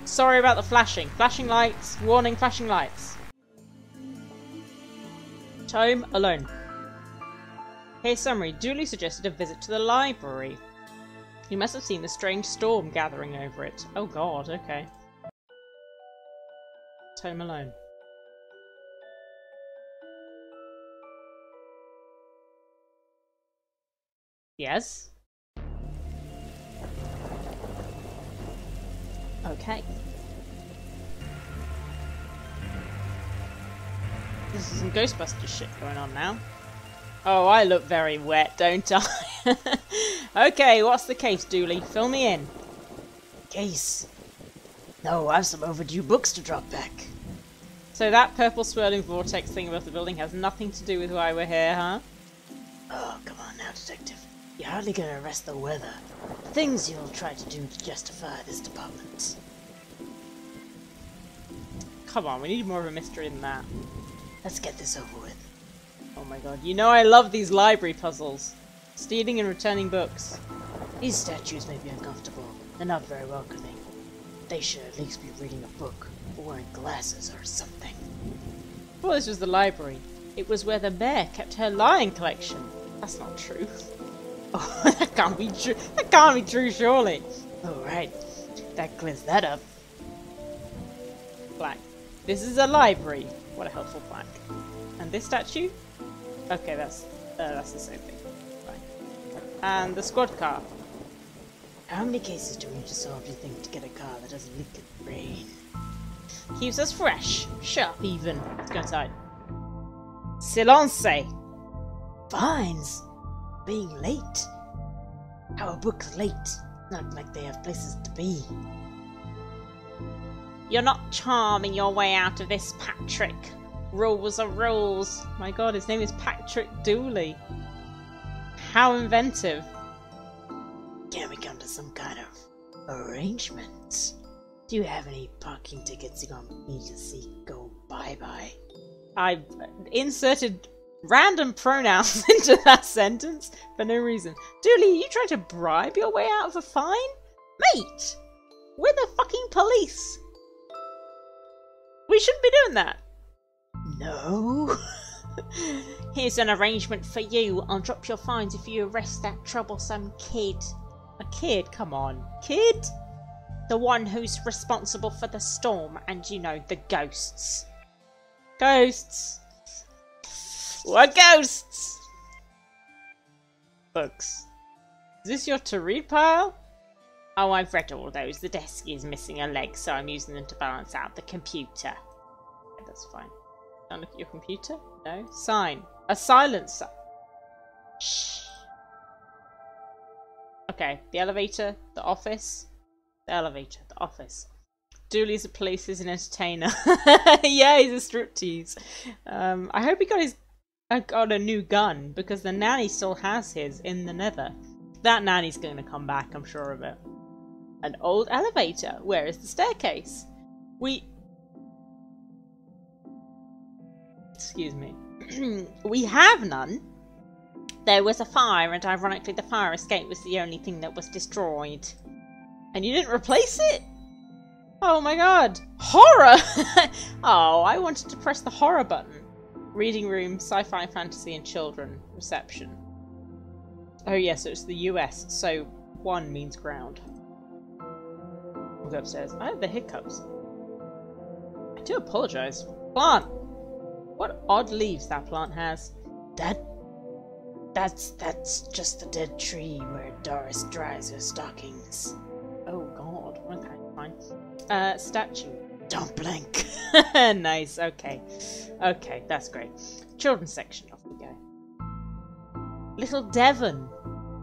Sorry about the flashing. Flashing lights. Warning, flashing lights. Tome alone. Here's summary. Dooley suggested a visit to the library. You must have seen the strange storm gathering over it. Oh god, okay. Tome alone. Yes? Okay. This is some Ghostbusters shit going on now. Oh, I look very wet, don't I? Okay, what's the case, Dooley? Fill me in. Case? No, I have some overdue books to drop back. So that purple swirling vortex thing above the building has nothing to do with why we're here, huh? Oh, come on now, Detective. You're hardly gonna arrest the weather. Things you'll try to do to justify this department. Come on, we need more of a mystery than that. Let's get this over with. Oh my god, you know I love these library puzzles. Stealing and returning books. These statues may be uncomfortable. They're not very welcoming. They should at least be reading a book, or wearing glasses or something. Well, this was the library. It was where the bear kept her lion collection. That's not true. Oh, that can't be true. That can't be true, surely. Alright, that clears that up. Black. This is a library. What a helpful plaque. And this statue? Okay, that's the same thing. Fine. And the squad car. How many cases do we need to solve, do you think, to get a car that doesn't leak its brain? Keeps us fresh. Sharp even. Let's go inside. Silence! Fines! Being late? How are books late? Not like they have places to be. You're not charming your way out of this, Patrick. Rules are rules. My god, his name is Patrick Dooley. How inventive. Can we come to some kind of arrangement? Do you have any parking tickets you want me to see go bye-bye? I've inserted random pronouns into that sentence for no reason. Dooley, are you trying to bribe your way out of a fine? Mate! We're the fucking police! We shouldn't be doing that. No. Here's an arrangement for you. I'll drop your fines if you arrest that troublesome kid. A kid? Come on. Kid? The one who's responsible for the storm and, you know, the ghosts. Ghosts. What ghosts? Books. Is this your to read pile? Oh, I've read all those. The desk is missing a leg, so I'm using them to balance out the computer. Okay, that's fine. Don't look at your computer? No. Sign. A silencer. Shh. Okay, the elevator, the office. The elevator, the office. Dooley's a police, he's an entertainer. Yeah, he's a striptease. I hope he got a new gun, because the nanny still has his in the nether. That nanny's going to come back, I'm sure of it. An old elevator. Where is the staircase? Excuse me. We have none. There was a fire, and ironically the fire escape was the only thing that was destroyed. And you didn't replace it? Oh my god. Horror! Oh, I wanted to press the horror button. Reading room, sci-fi, fantasy, and children. Reception. Oh yes, so it's the US, so 1 means ground. We'll go upstairs. I have the hiccups. I do apologise. Plant! What odd leaves that plant has. That's just the dead tree where Doris dries her stockings. Oh god. Okay, fine. Statue. Don't blink. Nice, okay. Okay, that's great. Children's section, off we go. Little Devon.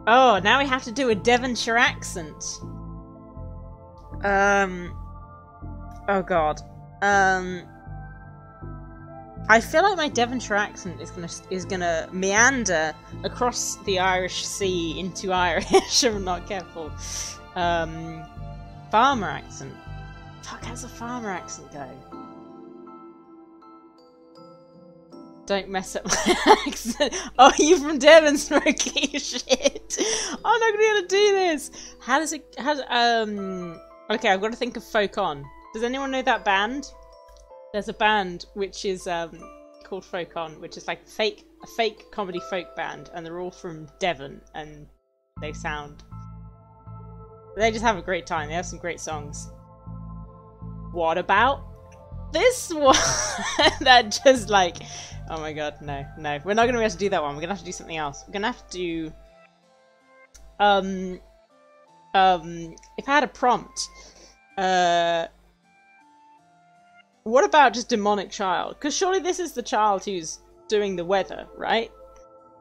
Oh, now we have to do a Devonshire accent. Oh god. I feel like my Devonshire accent is gonna meander across the Irish Sea into Irish if I'm not careful. Farmer accent. Fuck, how's a farmer accent go? Don't mess up my accent. Oh, you from Devon, Smokey? Shit. I'm not gonna be able to do this. Okay, I've got to think of Folk On. Does anyone know that band? There's a band which is called Folk On, which is like a fake comedy folk band, and they're all from Devon, and they just have a great time. They have some great songs. What about this one? That just like, oh my god, no, we're not gonna be able to do that one. We're gonna have to do something else. We're gonna have to do if I had a prompt, what about just demonic child? Because surely this is the child who's doing the weather, right?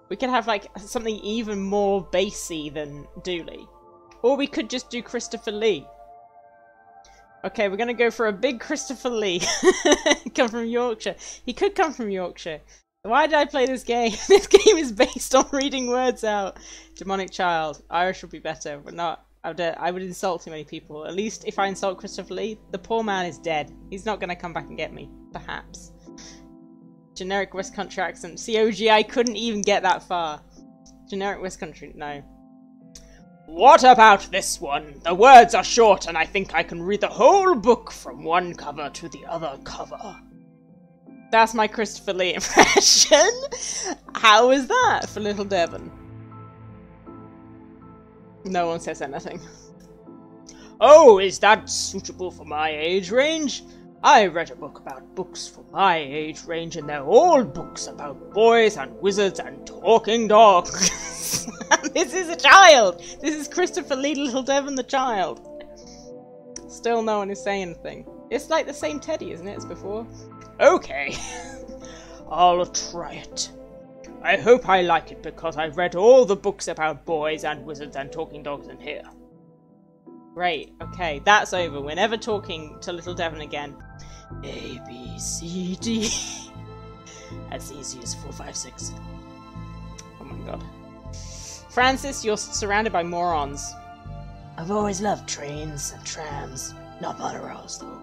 We could have like something even more bassy than Dooley. Or we could just do Christopher Lee. Okay, we're gonna go for a big Christopher Lee. Come from Yorkshire. He could come from Yorkshire. Why did I play this game? This game is based on reading words out. Demonic child. Irish would be better, but not. I would insult too many people. At least if I insult Christopher Lee, the poor man is dead. He's not gonna come back and get me. Perhaps. Generic West Country accent. COG, I couldn't even get that far. Generic West Country, no. What about this one? The words are short and I think I can read the whole book from one cover to the other cover. That's my Christopher Lee impression. How is that for Little Devon? No one says anything. Oh, is that suitable for my age range? I read a book about books for my age range and they're all books about boys and wizards and talking dogs. This is a child! This is Christopher Lee Little Devon the child. Still no one is saying anything. It's like the same Teddy, isn't it, as before? Okay. I'll try it. I hope I like it because I've read all the books about boys and wizards and talking dogs in here. Great, okay, that's over. We're never talking to Little Devon again. A, B, C, D. As easy as 4, 5, 6. Oh my god. Francis, you're surrounded by morons. I've always loved trains and trams. Not monorails, though.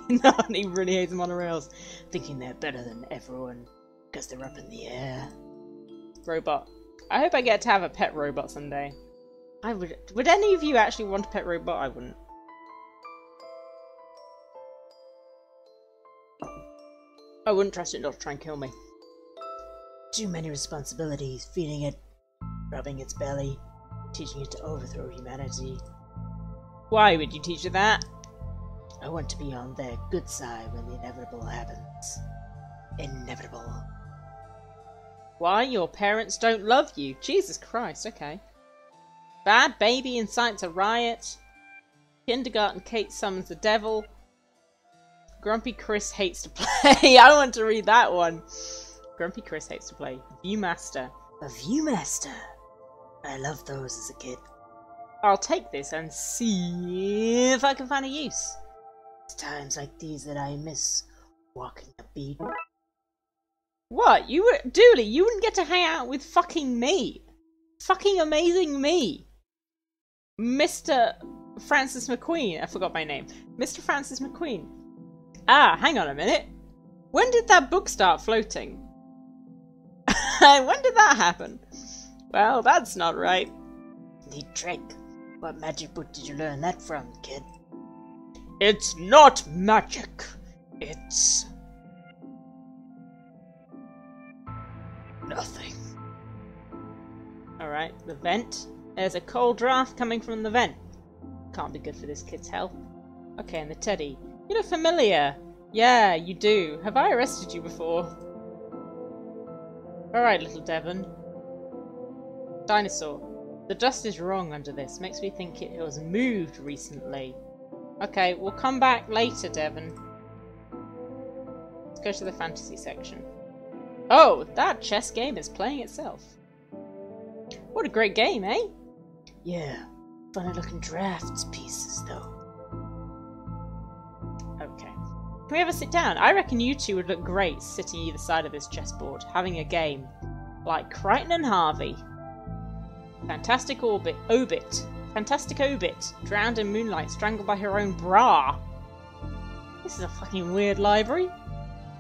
No, he really hates monorails. Thinking they're better than everyone because they're up in the air. Robot. I hope I get to have a pet robot someday. I would. Would any of you actually want a pet robot? I wouldn't. I wouldn't trust it not to try and kill me. Too many responsibilities. Feeding it, rubbing its belly, teaching it to overthrow humanity. Why would you teach it that? I want to be on their good side when the inevitable happens. Inevitable. Why? Your parents don't love you. Jesus Christ, okay. Bad baby incites a riot. Kindergarten Kate summons the devil. Grumpy Chris hates to play. I want to read that one. Grumpy Chris hates to play. Viewmaster. A Viewmaster. I loved those as a kid. I'll take this and see if I can find a use. It's times like these that I miss walking a beat. What? Dooley, you wouldn't get to hang out with fucking me. Fucking amazing me. Mr. Francis McQueen. I forgot my name. Mr. Francis McQueen. Ah, hang on a minute. When did that book start floating? When did that happen? Well, that's not right. The trick. What magic book did you learn that from, kid? It's not magic. It's nothing. Alright, the vent. There's a cold draft coming from the vent. Can't be good for this kid's health. Okay, and the teddy. You look familiar. Yeah, you do. Have I arrested you before? Alright, Little Devon. Dinosaur. The dust is wrong under this. Makes me think it was moved recently. Okay, we'll come back later, Devon. Let's go to the fantasy section. Oh, that chess game is playing itself. What a great game, eh? Yeah. Funny looking drafts pieces, though. Okay. Can we have a sit down? I reckon you two would look great sitting either side of this chessboard, having a game. Like Crichton and Harvey. Fantastic Obit. Fantastic Obit. Drowned in moonlight, strangled by her own bra. This is a fucking weird library.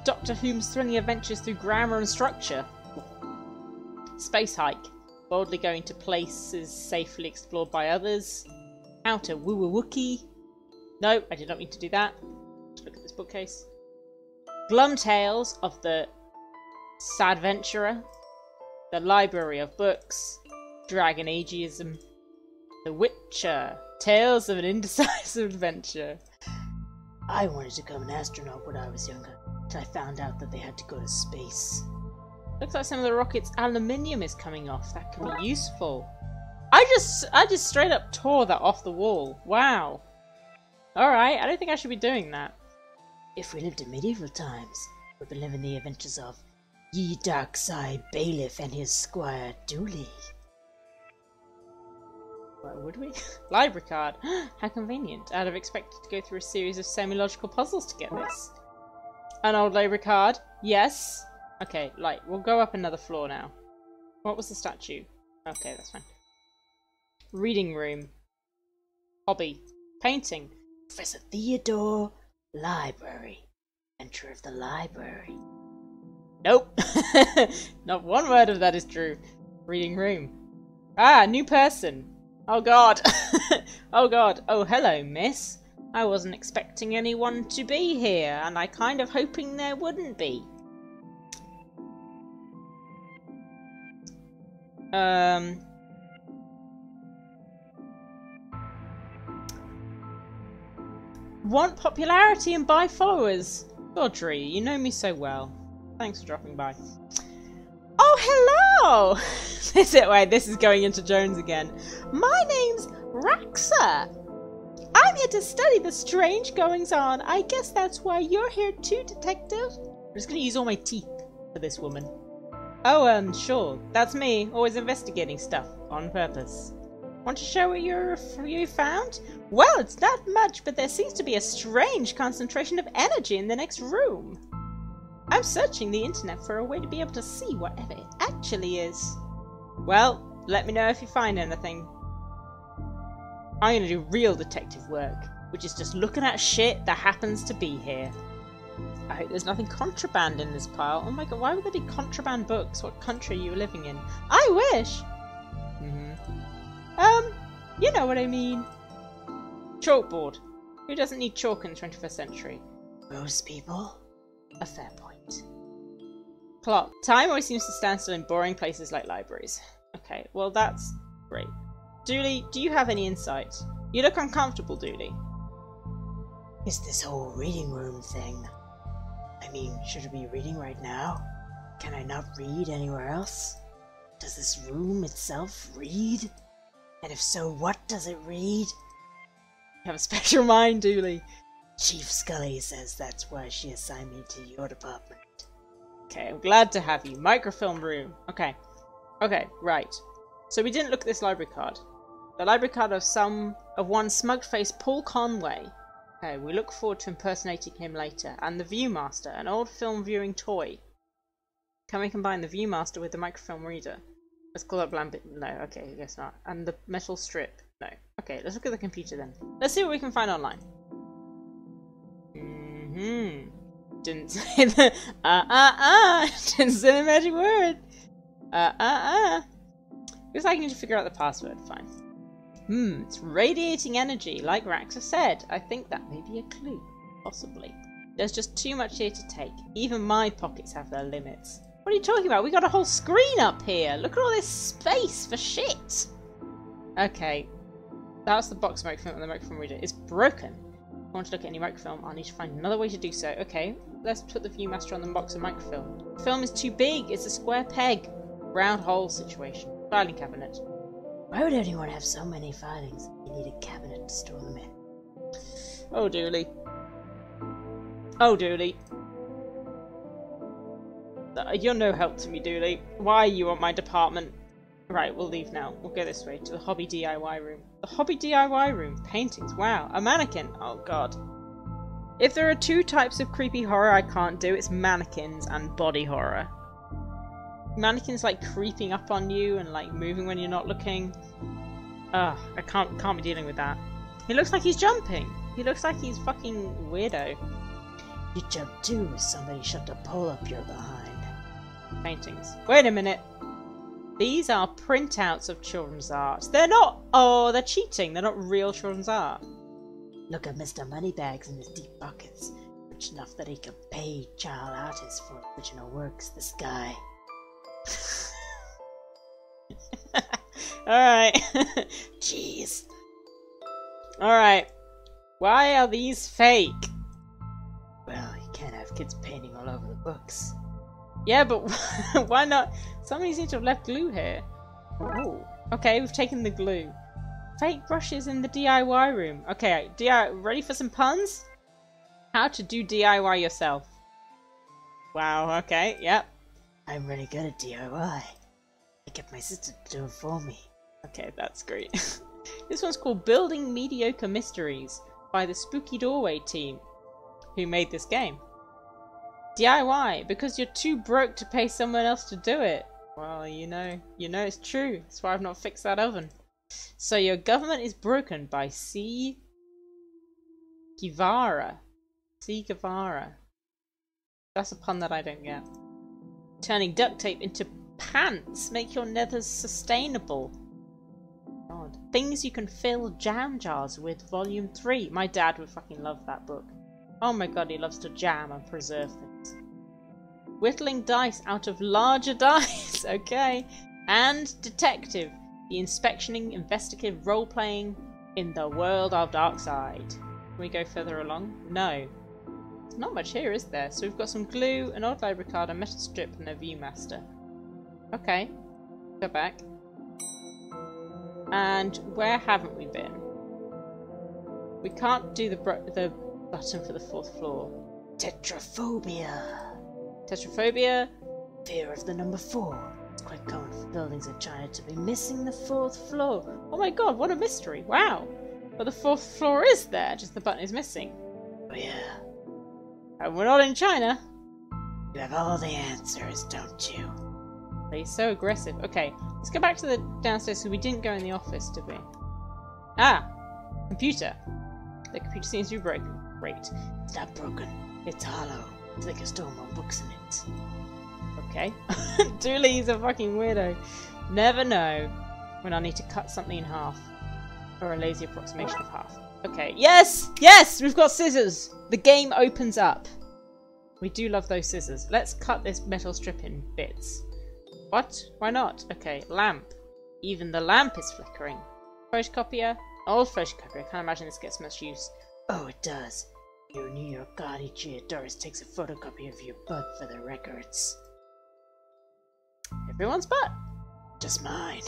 Doctor Whom's thrilling adventures through grammar and structure. Space hike. Boldly going to places safely explored by others. How to woo a Wookiee. No, I did not mean to do that. Let's look at this bookcase. Glum Tales of the Sadventurer. The Library of Books. Dragon Ageism. The Witcher. Tales of an Indecisive Adventure. I wanted to become an astronaut when I was younger, until I found out that they had to go to space. Looks like some of the rocket's aluminium is coming off. That could be useful. I just straight up tore that off the wall. Wow. Alright, I don't think I should be doing that. If we lived in medieval times, we'd be living the adventures of ye Darkside bailiff and his squire Dooley. Why would we? Library card. How convenient. I'd have expected to go through a series of semi-logical puzzles to get this. An old library card. Yes. Okay, like, we'll go up another floor now. What was the statue? Okay, that's fine. Reading room. Hobby. Painting. Professor Theodore. Library. Enter of the library. Nope. Not one word of that is true. Reading room. Ah, new person. Oh god. Oh god. Oh, hello, miss. I wasn't expecting anyone to be here, and I kind of hoping there wouldn't be. Want popularity and buy followers. Audrey, you know me so well. Thanks for dropping by. Oh, hello! This is going into Jones again. My name's Raxa. I'm here to study the strange goings-on. I guess that's why you're here too, Detective. I'm just going to use all my teeth for this woman. Oh, sure. That's me, always investigating stuff, on purpose. Want to show what you found? Well, it's not much, but there seems to be a strange concentration of energy in the next room. I'm searching the internet for a way to be able to see whatever it actually is. Well, let me know if you find anything. I'm going to do real detective work, which is just looking at shit that happens to be here. I hope there's nothing contraband in this pile. Oh my god, why would there be contraband books? What country are you living in? I wish! You know what I mean. Chalkboard. Who doesn't need chalk in the 21st century? Most people? A fair point. Clock. Time always seems to stand still in boring places like libraries. Okay, well that's great. Dooley, do you have any insight? You look uncomfortable, Dooley. It's this whole reading room thing. I mean, should I be reading right now? Can I not read anywhere else? Does this room itself read? And if so, what does it read? You have a special mind, Dooley. Chief Scully says that's why she assigned me to your department. Okay, I'm glad to have you. Microfilm room. Okay. Okay, right. So we didn't look at this library card. The library card of one smug-faced Paul Conway. Okay, we look forward to impersonating him later. And the Viewmaster, an old film viewing toy. Can we combine the Viewmaster with the microfilm reader? Let's call that Blambit. No, okay, I guess not. And the metal strip. No. Okay, let's look at the computer then. Let's see what we can find online. Didn't say the didn't say the magic word. Looks like I need to figure out the password. Fine. It's radiating energy, like Raxa said. I think that may be a clue. Possibly. There's just too much here to take. Even my pockets have their limits. What are you talking about? We got a whole screen up here. Look at all this space for shit. Okay. That's the box microfilm and the microfilm reader. It's broken. If I want to look at any microfilm, I'll need to find another way to do so. Okay, let's put the Viewmaster on the box of microfilm. The film is too big. It's a square peg. Round hole situation. Filing cabinet. Why would anyone have so many filings? You need a cabinet to store them in. Oh, Dooley. Oh, Dooley. You're no help to me, Dooley. Why are you on my department? Right, we'll leave now. We'll go this way to the hobby DIY room. The hobby DIY room. Paintings. Wow. A mannequin. Oh, God. If there are two types of creepy horror I can't do, it's mannequins and body horror. Mannequins, like, creeping up on you and, like, moving when you're not looking. Ugh, I can't be dealing with that. He looks like he's jumping. He looks like he's fucking weirdo. You jump too. Somebody shoved a pole up your behind. Paintings. Wait a minute. These are printouts of children's art. They're not... Oh, they're cheating. They're not real children's art. Look at Mr. Moneybags in his deep pockets, rich enough that he could pay child artists for original works, this guy. Alright. Jeez. Alright. Why are these fake? Well, you can't have kids painting all over the books. Yeah, but why not? Somebody seems to have left glue here. Oh, okay, we've taken the glue. Fake brushes in the DIY room. Okay, ready for some puns? How to do DIY yourself. Wow, okay, yep. I'm really good at DIY. I get my sister to do it for me. Okay, that's great. This one's called Building Mediocre Mysteries by the Spooky Doorway team, who made this game. DIY, because you're too broke to pay someone else to do it. Well, you know it's true. That's why I've not fixed that oven. So your government is broken by C. Guevara. C. Guevara. That's a pun that I don't get. Turning duct tape into pants. Make your nethers sustainable. God. Things you can fill jam jars with, Volume 3. My dad would fucking love that book. Oh my god, he loves to jam and preserve things. Whittling dice out of larger dice. Okay. And Detective. The inspectioning, investigative role-playing in the world of Darkside. Can we go further along? No. There's not much here, is there? So we've got some glue, an old library card, a metal strip, and a Viewmaster. Okay. Go back. And where haven't we been? We can't do the button for the 4th floor. Tetraphobia. Tetraphobia. Fear of the number 4. It's quite common for buildings in China to be missing the 4th floor. Oh my god, what a mystery. Wow. But the 4th floor is there, just the button is missing. Oh yeah. And we're not in China. You have all the answers, don't you? He's so aggressive. Okay, let's go back to the downstairs because we didn't go in the office, did we? Ah! Computer. The computer seems to be broken. Great. It's not broken. It's hollow. It's like a store more books in it. Okay. Dooley's a fucking weirdo. Never know when I need to cut something in half. Or a lazy approximation of half. Okay. Yes! Yes! We've got scissors! The game opens up. We do love those scissors. Let's cut this metal strip in bits. What? Why not? Okay. Lamp. Even the lamp is flickering. Photocopier. Old photocopier. I can't imagine this gets much use. Oh, it does. Your New York God each year, Doris takes a photocopy of your butt for the records. Everyone's butt. Just mine.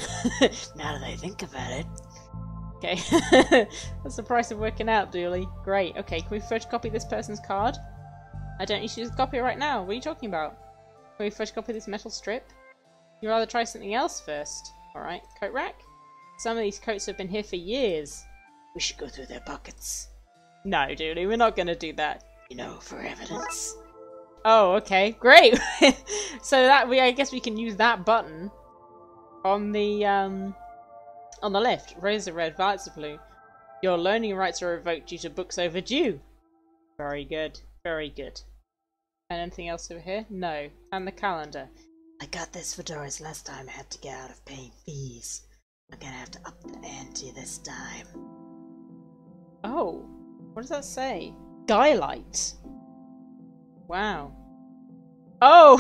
Now that I think about it. Okay. That's the price of working out, Dooley. Great. Okay, can we photocopy this person's card? I don't need to use the copy right now. What are you talking about? Can we photocopy this metal strip? You'd rather try something else first. Alright, coat rack? Some of these coats have been here for years. We should go through their pockets. No, Dooley, we're not going to do that. You know, for evidence. Oh, okay, great. So I guess we can use that button on the left. Roses are red, violets are blue. Your learning rights are revoked due to books overdue. Very good, very good. And anything else over here? No. And the calendar. I got this for Doris last time I had to get out of paying fees. I'm gonna have to up the ante this time. Oh, what does that say? Skylight. Wow. Oh,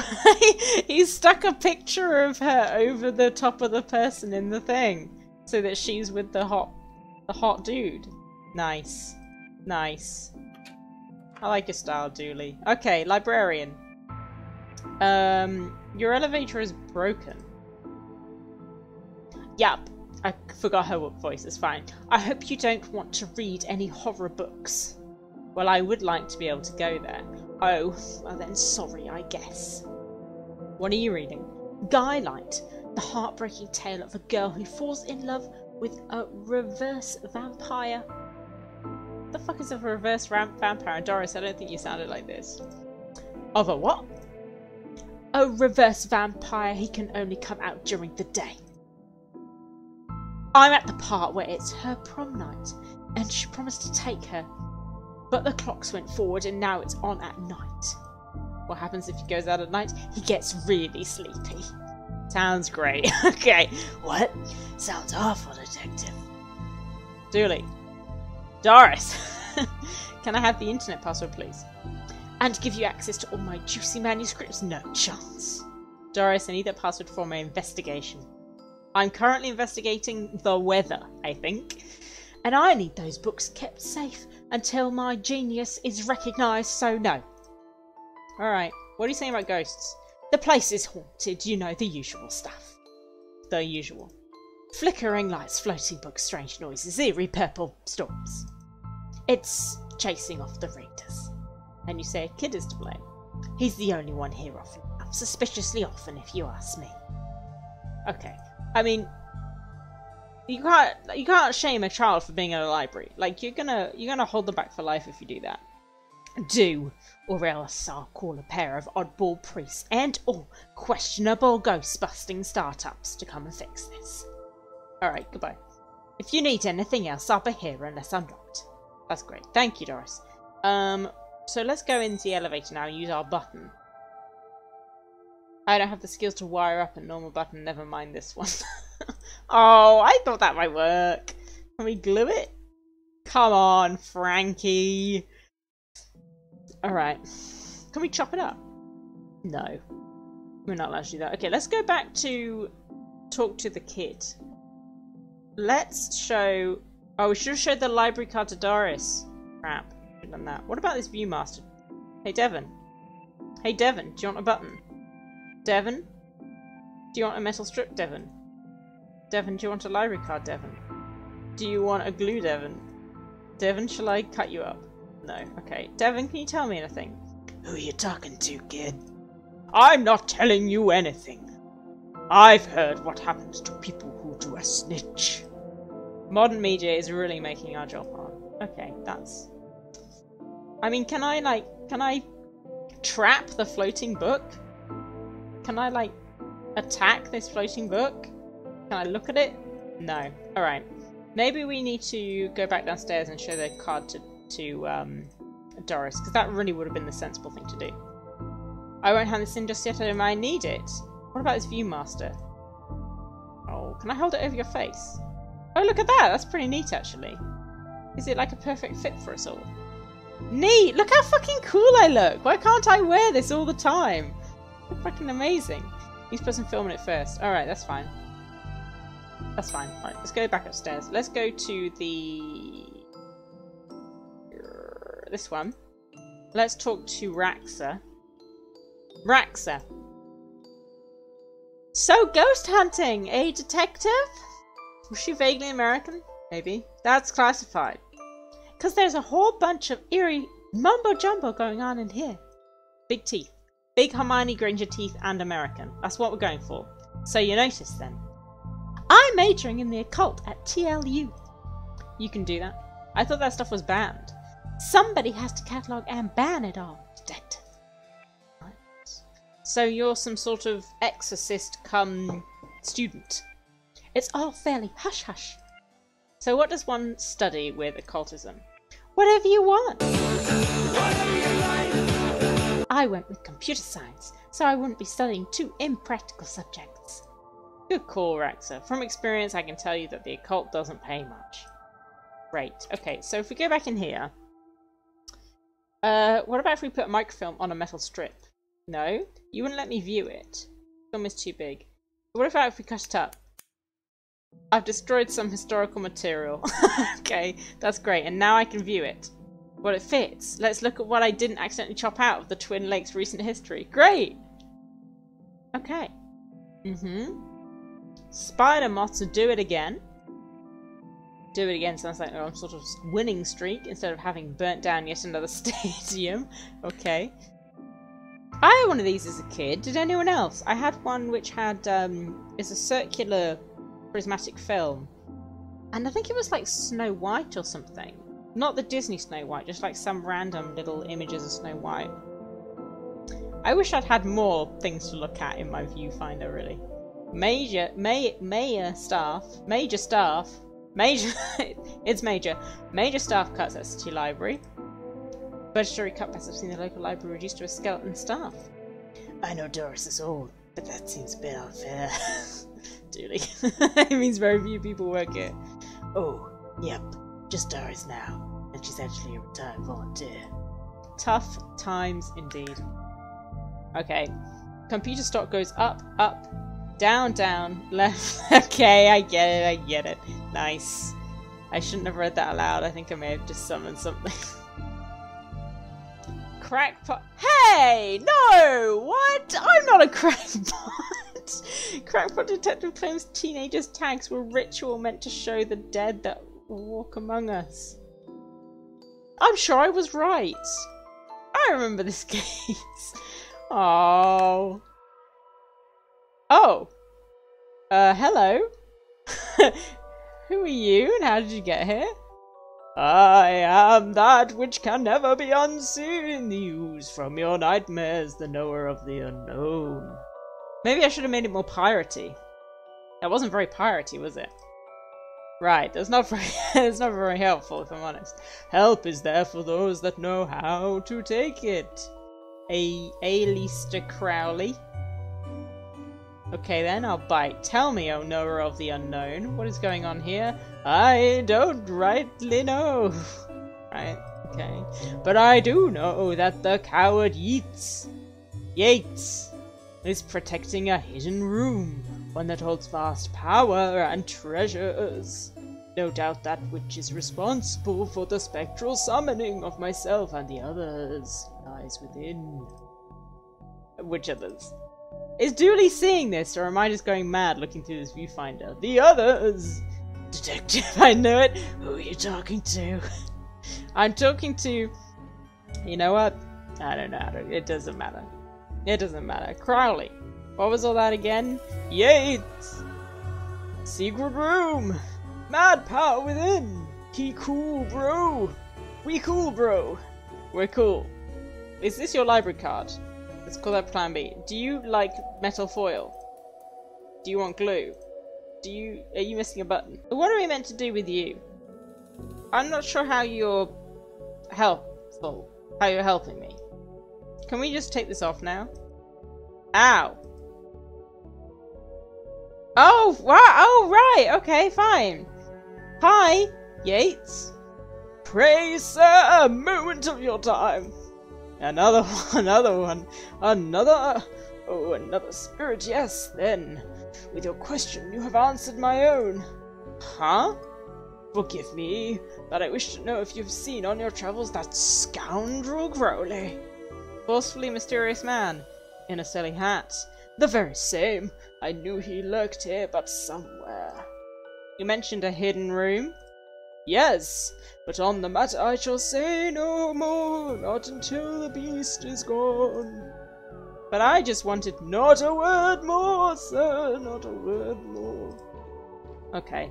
he stuck a picture of her over the top of the person in the thing, so that she's with the hot dude. Nice, nice. I like your style, Dooley. Okay, librarian. Your elevator is broken. Yup. I forgot her voice, it's fine. I hope you don't want to read any horror books. Well, I would like to be able to go there. Oh, well then sorry, I guess. What are you reading? Skylight, the heartbreaking tale of a girl who falls in love with a reverse vampire. What the fuck is a reverse vampire? Doris, I don't think you sounded like this. Of a what? A reverse vampire. He can only come out during the day. I'm at the part where it's her prom night, and she promised to take her, but the clocks went forward and now it's on at night. What happens if he goes out at night? He gets really sleepy. Sounds great. Okay. What? Sounds awful, Detective. Dooley. Doris. Can I have the internet password, please? And give you access to all my juicy manuscripts? No chance. Doris, I need that password for my investigation. I'm currently investigating the weather, I think. And I need those books kept safe until my genius is recognised, so no. Alright, what are you saying about ghosts? The place is haunted, you know, the usual stuff. The usual. Flickering lights, floating books, strange noises, eerie purple storms. It's chasing off the readers. And you say a kid is to blame. He's the only one here often enough, suspiciously often if you ask me. Okay, I mean, you can't shame a child for being in a library. Like, you're gonna hold them back for life if you do that. Or else I'll call a pair of oddball priests and or questionable ghost-busting startups to come and fix this. Alright, goodbye. If you need anything else, I'll be here unless I'm not. That's great. Thank you, Doris. So let's go into the elevator now and use our button. I don't have the skills to wire up a normal button, never mind this one. Oh, I thought that might work. Can we glue it? Come on, Frankie. Alright. Can we chop it up? No. We're not allowed to do that. Okay, let's go back to talk to the kid. Let's show... Oh, we should have showed the library card to Doris. Crap. Should have done that. What about this Viewmaster? Hey, Devon. Hey, Devon. Do you want a button? Devon? Do you want a metal strip, Devon? Devon, do you want a library card, Devon? Do you want a glue, Devon? Devon, shall I cut you up? No. Okay. Devon, can you tell me anything? Who are you talking to, kid? I'm not telling you anything. I've heard what happens to people who do a snitch. Modern media is really making our job hard. Okay, that's... I mean, can I trap the floating book? Can I, like, attack this floating book? Can I look at it? No. Alright. Maybe we need to go back downstairs and show the card to Doris, because that really would have been the sensible thing to do. I won't hand this in just yet, I might need it. What about this Viewmaster? Oh, can I hold it over your face? Oh, look at that! That's pretty neat, actually. Is it like a perfect fit for us all? Neat! Look how fucking cool I look! Why can't I wear this all the time? It's fucking amazing. Each person filming it first. Alright, that's fine. That's fine. Alright, let's go back upstairs. Let's go to the... this one. Let's talk to Raxa. Raxa! So, ghost hunting! A detective? Was she vaguely American? Maybe. That's classified. Because there's a whole bunch of eerie mumbo-jumbo going on in here. Big teeth. Big Hermione Granger teeth and American. That's what we're going for. So you notice then. I'm majoring in the occult at TLU. You can do that. I thought that stuff was banned. Somebody has to catalogue and ban it all, detective. Right. So you're some sort of exorcist come student. It's all fairly hush-hush. So what does one study with occultism? Whatever you want. Whatever you like. I went with computer science, so I wouldn't be studying two impractical subjects. Good call, Raxa. From experience, I can tell you that the occult doesn't pay much. Great. Okay, so if we go back in here... what about if we put a microfilm on a metal strip? No? You wouldn't let me view it. Film is too big. What about if we cut it up? I've destroyed some historical material. Okay, that's great. And now I can view it. Well, it fits. Let's look at what I didn't accidentally chop out of the Twin Lakes recent history. Great! Okay. Spider moths to do it again. Do it again sounds like I'm on sort of winning streak instead of having burnt down yet another stadium. Okay. I had one of these as a kid. Did anyone else? I had one which had, it's a circular prismatic film. And I think it was like Snow White or something. Not the Disney Snow White, just like some random little images of Snow White. I wish I'd had more things to look at in my viewfinder, really. Major staff, it's major. Major staff cuts at City Library. Budgetary cutbacks have seen the local library reduced to a skeleton staff. I know Doris is old, but that seems a bit unfair. Dooley. It means very few people work here. Oh, yep. Just Doris now. And like she's actually a retired volunteer. Tough times indeed. Okay. Computer stock goes up, up, down, down, left. Okay, I get it. Nice. I shouldn't have read that aloud. I think I may have just summoned something. Crackpot. Hey! No! What? I'm not a crackpot! Crackpot detective claims teenagers' tags were ritual meant to show the dead that walk among us. I'm sure I was right. I remember this case. Oh. Oh. Hello. Who are you and how did you get here? I am that which can never be unseen, the ooze from your nightmares, the knower of the unknown. Maybe I should have made it more piratey. That wasn't very piratey, was it? Right, that's not very helpful, if I'm honest. Help is there for those that know how to take it. Aleister Crowley. Okay then, I'll bite. Tell me, O knower of the unknown, what is going on here? I don't rightly know. Right, okay. But I do know that the coward Yeats is protecting a hidden room, one that holds vast power and treasures. No doubt that which is responsible for the spectral summoning of myself and the others lies within. Which others? Is Dooley seeing this, or am I just going mad looking through this viewfinder? The others! Detective, I know it! Who are you talking to? I'm talking to... You know what? I don't know. It doesn't matter. It doesn't matter. Crowley. What was all that again? Yates! Secret room! Mad power within! He cool, bro! We cool, bro! We're cool. Is this your library card? Let's call that plan B. Do you like metal foil? Do you want glue? Are you missing a button? What are we meant to do with you? I'm not sure how you're helpful. How you're helping me. Can we just take this off now? Ow! Oh, wow! Oh, right! Okay, fine. Hi, Yates. Pray, sir, a moment of your time. Another one. Another spirit, yes, then. With your question, you have answered my own. Huh? Forgive me, but I wish to know if you've seen on your travels that scoundrel Crowley. Forcefully mysterious man, in a silly hat. The very same. I knew he lurked here, but somewhere. You mentioned a hidden room? Yes, but on the matter I shall say no more, not until the beast is gone. But I just wanted not a word more, sir, not a word more. Okay.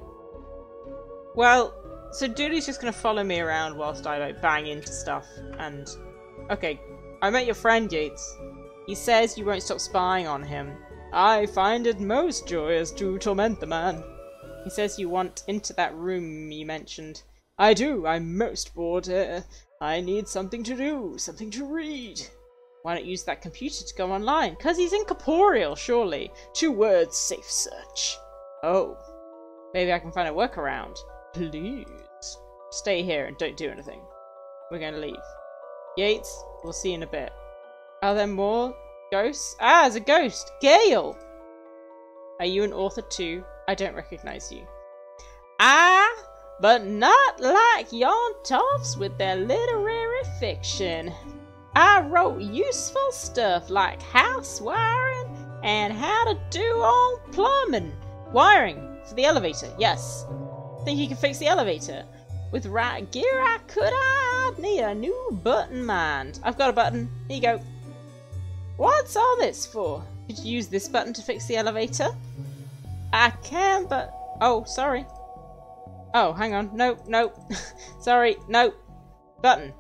Well, so Dooley's just gonna follow me around whilst I like bang into stuff and... Okay, I met your friend Yates. He says you won't stop spying on him. I find it most joyous to torment the man. He says you want into that room you mentioned. I do, I'm most bored here. I need something to do, something to read. Why not use that computer to go online? 'Cause he's incorporeal, surely. 2 words, safe search. Oh. Maybe I can find a workaround. Please. Stay here and don't do anything. We're going to leave. Yates, we'll see you in a bit. Are there more ghosts? Ah, there's a ghost! Gale! Are you an author too? I don't recognize you. Ah, but not like yon toffs with their literary fiction. I wrote useful stuff like house wiring and how to do on plumbing. Wiring for the elevator, yes. Think you can fix the elevator? With right gear I'd need a new button mind. I've got a button. Here you go. What's all this for? Could you use this button to fix the elevator? I can, but... Oh, sorry. Oh, hang on. Nope. Sorry, nope. Button.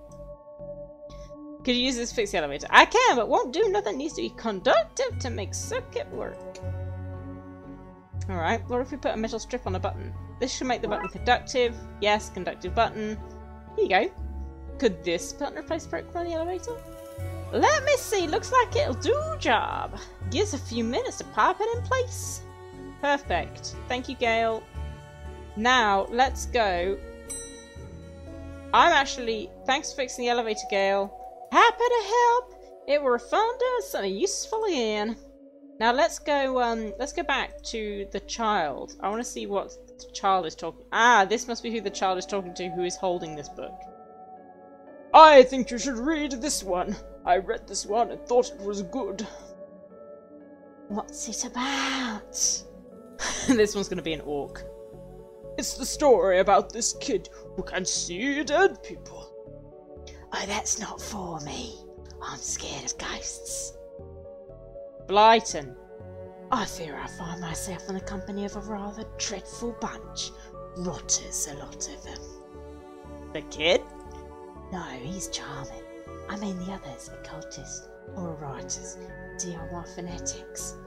Could you use this to fix the elevator? I can, but won't do. Nothing needs to be conductive to make circuit work. Alright, what if we put a metal strip on a button? This should make the button conductive. Yes, conductive button. Here you go. Could this button replace the broken on the elevator? Let me see. Looks like it'll do job. Gives a few minutes to pop it in place. Perfect. Thank you, Gale. Now, let's go Thanks for fixing the elevator, Gale. Happy to help. It were fun doing something useful again. Now let's go back to the child. I want to see what the child is talking. Ah, this must be who the child is talking to, who is holding this book. I think you should read this one. I read this one and thought it was good. What's it about? This one's gonna be an orc. It's the story about this kid who can see dead people. Oh, that's not for me. I'm scared of ghosts. Blyton. I fear I find myself in the company of a rather dreadful bunch. Rotters, a lot of them. The kid? No, he's charming. I mean the others, occultists, horror writers, DIY fanatics.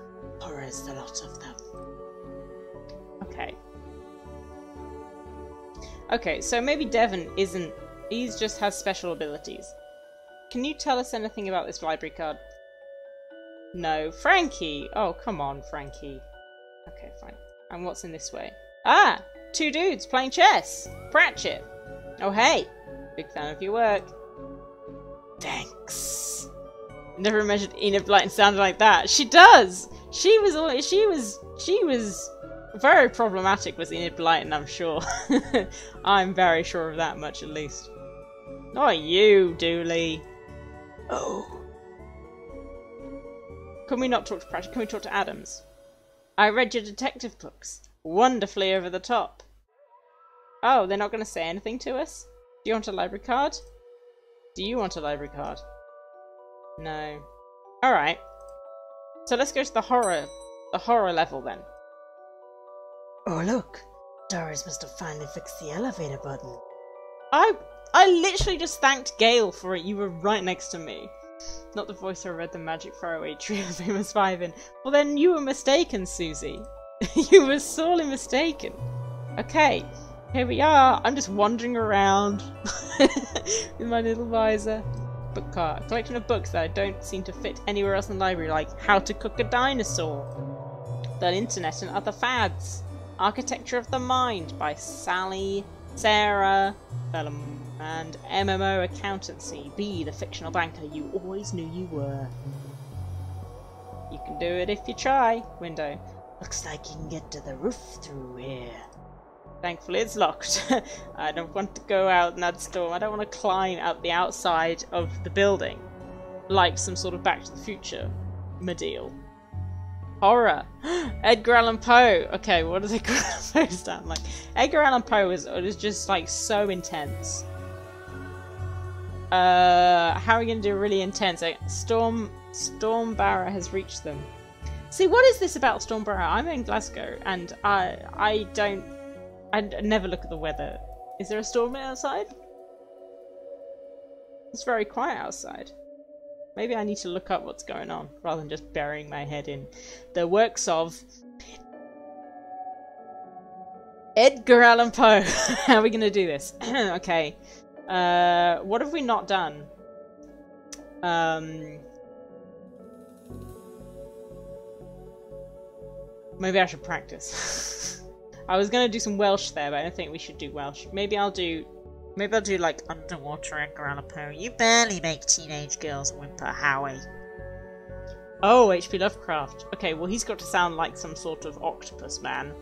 Horrors, the lot of them. Okay. Okay, so maybe Devon isn't... He just has special abilities. Can you tell us anything about this library card? No. Frankie! Oh, come on, Frankie. Okay, fine. And what's in this way? Ah! 2 dudes playing chess! Pratchett! Oh, hey! Big fan of your work. Thanks. Never imagined Enid Blyton sounded like that. She does! She was very problematic, was Enid Blyton, I'm sure. I'm very sure of that much, at least. Not you, Dooley. Oh. Can we not talk to Pratchett? Can we talk to Adams? I read your detective books. Wonderfully over the top. Oh, they're not going to say anything to us? Do you want a library card? Do you want a library card? No. Alright. So let's go to the horror level then. Oh look, Doris must have finally fixed the elevator button. I literally just thanked Gale for it. You were right next to me. Not the voice who read the magic throwaway trio famous 5 in. Well then you were mistaken, Susie. You were sorely mistaken. Okay, here we are. I'm just wandering around with my little visor. Book cart. A collection of books that I don't seem to fit anywhere else in the library, like How to Cook a Dinosaur, The Internet and Other Fads, Architecture of the Mind by Sarah Bellum, and MMO Accountancy, Be the Fictional Banker You Always Knew You Were. You can do it if you try. Window. Looks like you can get to the roof through here. Thankfully it's locked. I don't want to go out in that storm. I don't want to climb out the outside of the building like some sort of Back to the Future deal. Horror. Edgar Allan Poe. Okay, what does Edgar Allan Poe stand like? Edgar Allan Poe is just like so intense. How are we going to do really intense? Storm Barrow has reached them. See, what is this about Storm Barrow? I'm in Glasgow and I never look at the weather. Is there a storm outside? It's very quiet outside. Maybe I need to look up what's going on rather than just burying my head in the works of Edgar Allan Poe. How are we going to do this? Okay. What have we not done? Maybe I should practice. I was gonna do some Welsh there, but I don't think we should do Welsh. Maybe I'll do like underwater Edgar Allan Poe. You barely make teenage girls whimper, Howie. Oh, H.P. Lovecraft. Okay, well he's got to sound like some sort of octopus man.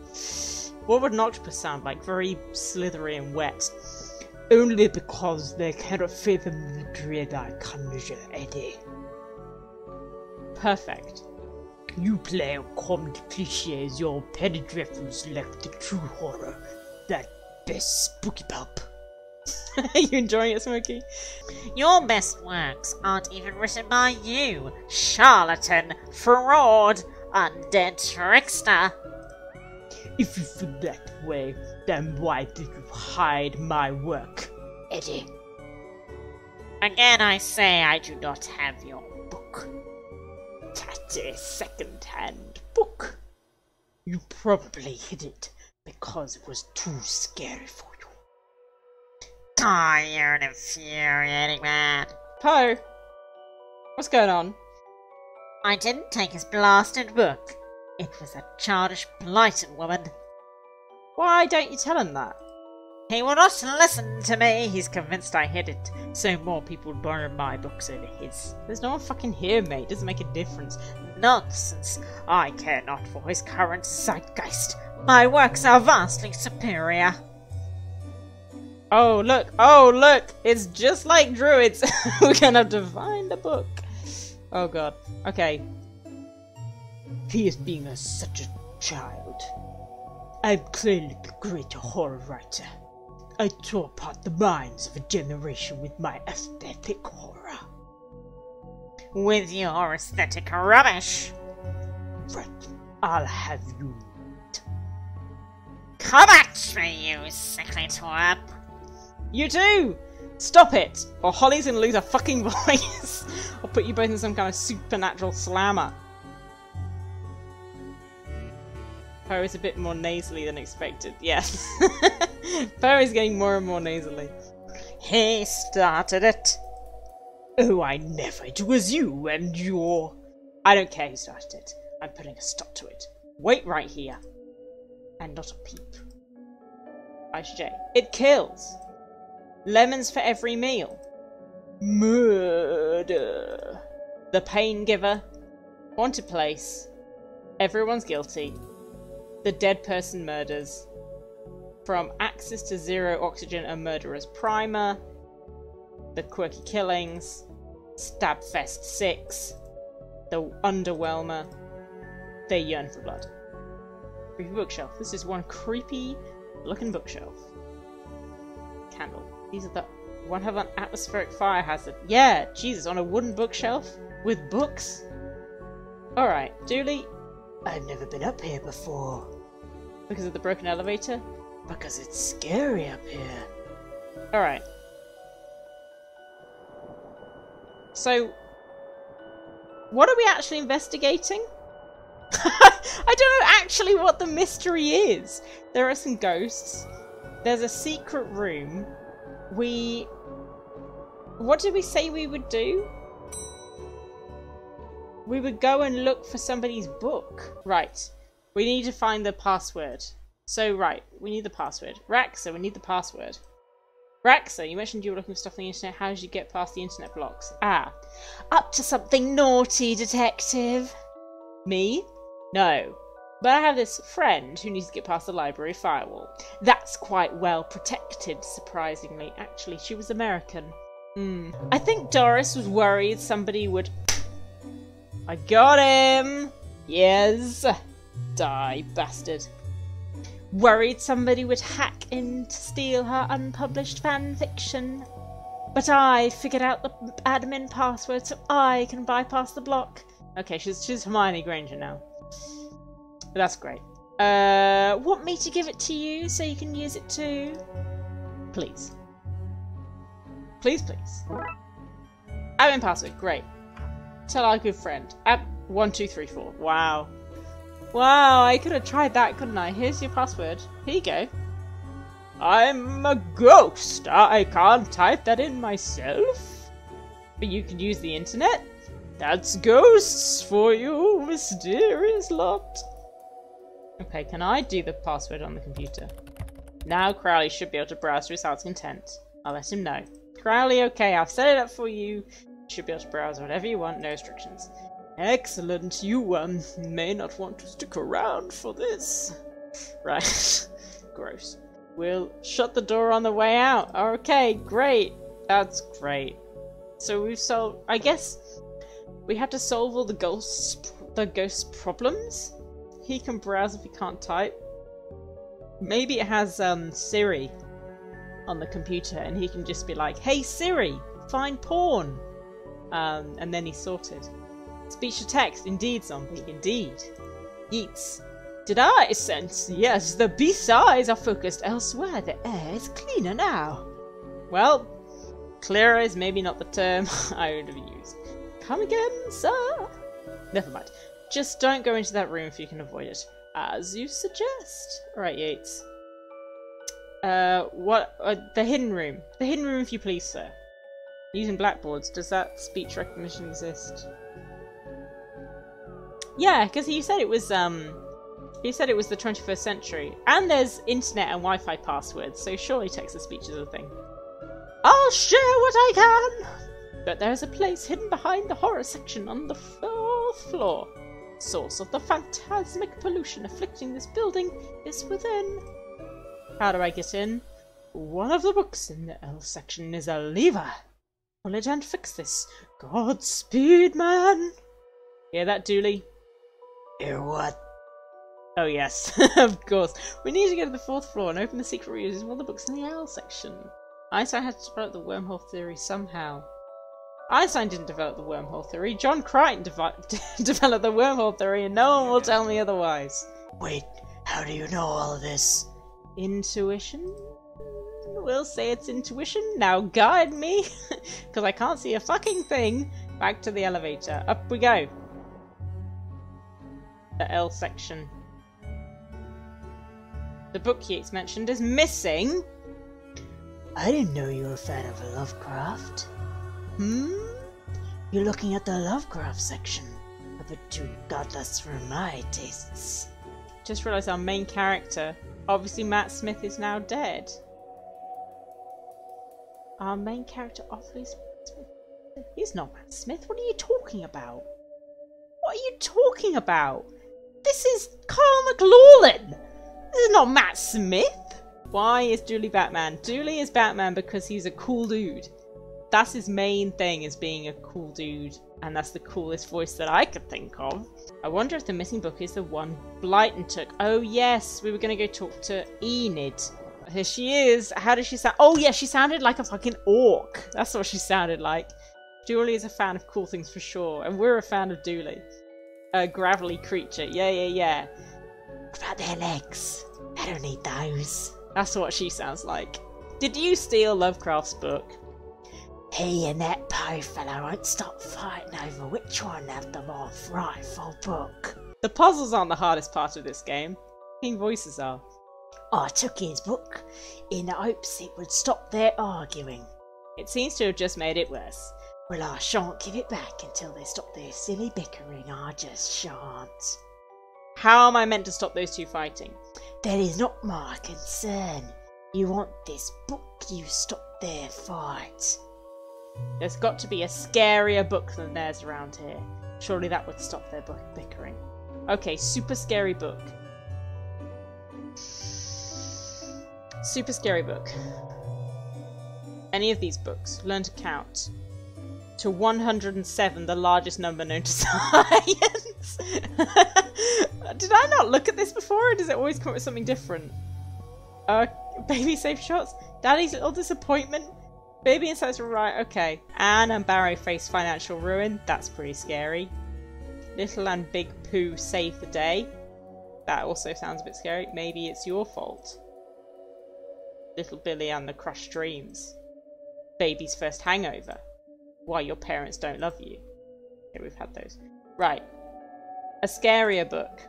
What would an octopus sound like? Very slithery and wet. Only because they cannot fathom the dread I conjure, Eddie. Perfect. You play common cliches, your petty reference left the true horror. That best spooky pulp. Are you enjoying it, Smokey? Your best works aren't even written by you, charlatan, fraud, undead trickster. If you feel that way, then why did you hide my work, Eddie? Again I say I do not have your book. That's a second-hand book. You probably hid it because it was too scary for you. Oh, you're an infuriating man. Poe, what's going on? I didn't take his blasted book. It was a childish Blyton woman. Why don't you tell him that? He will not listen to me. He's convinced I hid it, so more people borrow my books over his. There's no one fucking here, mate. It doesn't make a difference. Nonsense. I care not for his current zeitgeist. My works are vastly superior. Oh, look. Oh, look. It's just like druids. We're gonna have to find a book. Oh, God. Okay. He is being such a child. I'm clearly the great horror writer. I tore apart the minds of a generation with my aesthetic horror. With your aesthetic rubbish. Right, I'll have you. Come at me, you sickly twerp. You too! Stop it! Or Holly's gonna lose her fucking voice. I'll put you both in some kind of supernatural slammer. Poe is a bit more nasally than expected. Yes. Poe is getting more and more nasally. He started it. Oh, I never. It was you and your... I don't care who started it. I'm putting a stop to it. Wait right here. And not a peep. IJ. It kills. Lemons for every meal. Murder. The pain giver. Wanted place. Everyone's guilty. The dead person murders. From access to zero oxygen, a murderer's primer. The quirky killings. Stabfest 6. The underwhelmer. They yearn for blood. Creepy bookshelf. This is one creepy looking bookshelf. Candle. These are the one have an atmospheric fire hazard. Yeah, Jesus, on a wooden bookshelf with books. Alright, Dooley. I've never been up here before. Because of the broken elevator? Because it's scary up here. Alright. So, what are we actually investigating? I don't know actually what the mystery is. There are some ghosts. There's a secret room. What did we say we would do? We would go and look for somebody's book. Right. We need to find the password. So, right. We need the password. Raxa, we need the password. Raxa, you mentioned you were looking for stuff on the internet. How did you get past the internet blocks? Ah. Up to something naughty, detective. Me? No. But I have this friend who needs to get past the library firewall. That's quite well protected, surprisingly. Actually, she was American. I think Doris was worried somebody would... I got him! Yes! Die, bastard. Worried somebody would hack in to steal her unpublished fanfiction. But I figured out the admin password so I can bypass the block. Okay, she's Hermione Granger now. But that's great. Want me to give it to you so you can use it too? Please. Please, please. Admin password, great. Tell our good friend. 1234. Wow. Wow, I could have tried that, couldn't I? Here's your password. Here you go. I'm a ghost. I can't type that in myself. But you can use the internet. That's ghosts for you, mysterious lot. Okay, can I do the password on the computer? Now Crowley should be able to browse to his heart's content. I'll let him know. Crowley, okay, I've set it up for you. You should be able to browse whatever you want, no restrictions. Excellent, you may not want to stick around for this. Right. Gross. We'll shut the door on the way out. Okay, great. That's great. So we've solved... I guess we have to solve all the ghost problems? He can browse if he can't type. Maybe it has Siri on the computer and he can just be like, hey Siri, find porn. And then he's sorted. Speech to text, indeed, zombie, indeed. Yeats. Did I sense? Yes, the B-sides are focused elsewhere. The air is cleaner now. Well, clearer is maybe not the term I would have used. Come again, sir? Never mind. Just don't go into that room if you can avoid it. As you suggest. Alright, Yeats. The hidden room. The hidden room, if you please, sir. Using blackboards, does that speech recognition exist? Yeah, because you said it was, He said it was the 21st century. And there's internet and Wi-Fi passwords, so surely text-to-speech is a thing. I'll share what I can! But there's a place hidden behind the horror section on the 4th floor. Source of the phantasmic pollution afflicting this building is within. How do I get in? One of the books in the L section is a lever. Pull it and fix this. Godspeed, man! Hear that, Dooley? Hear what? Oh yes, of course. We need to go to the 4th floor and open the secret room using one of the books in the L section. Einstein had to develop the wormhole theory somehow. Einstein didn't develop the wormhole theory. John Crichton developed the wormhole theory, and no one will tell me otherwise. Wait, how do you know all of this? Intuition? We'll say it's intuition. Now guide me, because I can't see a fucking thing. Back to the elevator. Up we go. The L section. The book Yates mentioned is missing. I didn't know you were a fan of Lovecraft. You're looking at the Lovecraft section. A bit too godless for my tastes. Just realised our main character, obviously Matt Smith, is now dead. Our main character, obviously Smith. He's not Matt Smith. What are you talking about? What are you talking about? This is Kyle MacLachlan. This is not Matt Smith. Why is Dooley Batman? Dooley is Batman because he's a cool dude. That's his main thing, is being a cool dude. And that's the coolest voice that I could think of. I wonder if the missing book is the one Blyton took. Oh yes, we were going to go talk to Enid. Here she is. How does she sound? Oh yeah, she sounded like a fucking orc. That's what she sounded like. Dooley is a fan of cool things for sure. And we're a fan of Dooley. A gravelly creature. Yeah. What about their legs? I don't need those. That's what she sounds like. Did you steal Lovecraft's book? He and that Poe fellow won't stop fighting over which one had the more frightful book. The puzzles aren't the hardest part of this game. King voices are. I took his book in hopes it would stop their arguing. It seems to have just made it worse. Well, I shan't give it back until they stop their silly bickering. I just shan't. How am I meant to stop those two fighting? That is not my concern. You want this book, you stop their fight. There's got to be a scarier book than theirs around here. Surely that would stop their bickering. Okay, super scary book. Super scary book. Any of these books. Learn to count. To 107, the largest number known to science. Did I not look at this before, or does it always come up with something different? Baby safe shots? Daddy's little disappointment? Baby insides were right, okay. Anne and Barrow face financial ruin. That's pretty scary. Little and Big Pooh save the day. That also sounds a bit scary. Maybe it's your fault. Little Billy and the crushed dreams. Baby's first hangover. Why your parents don't love you. Okay, we've had those. Right. A scarier book.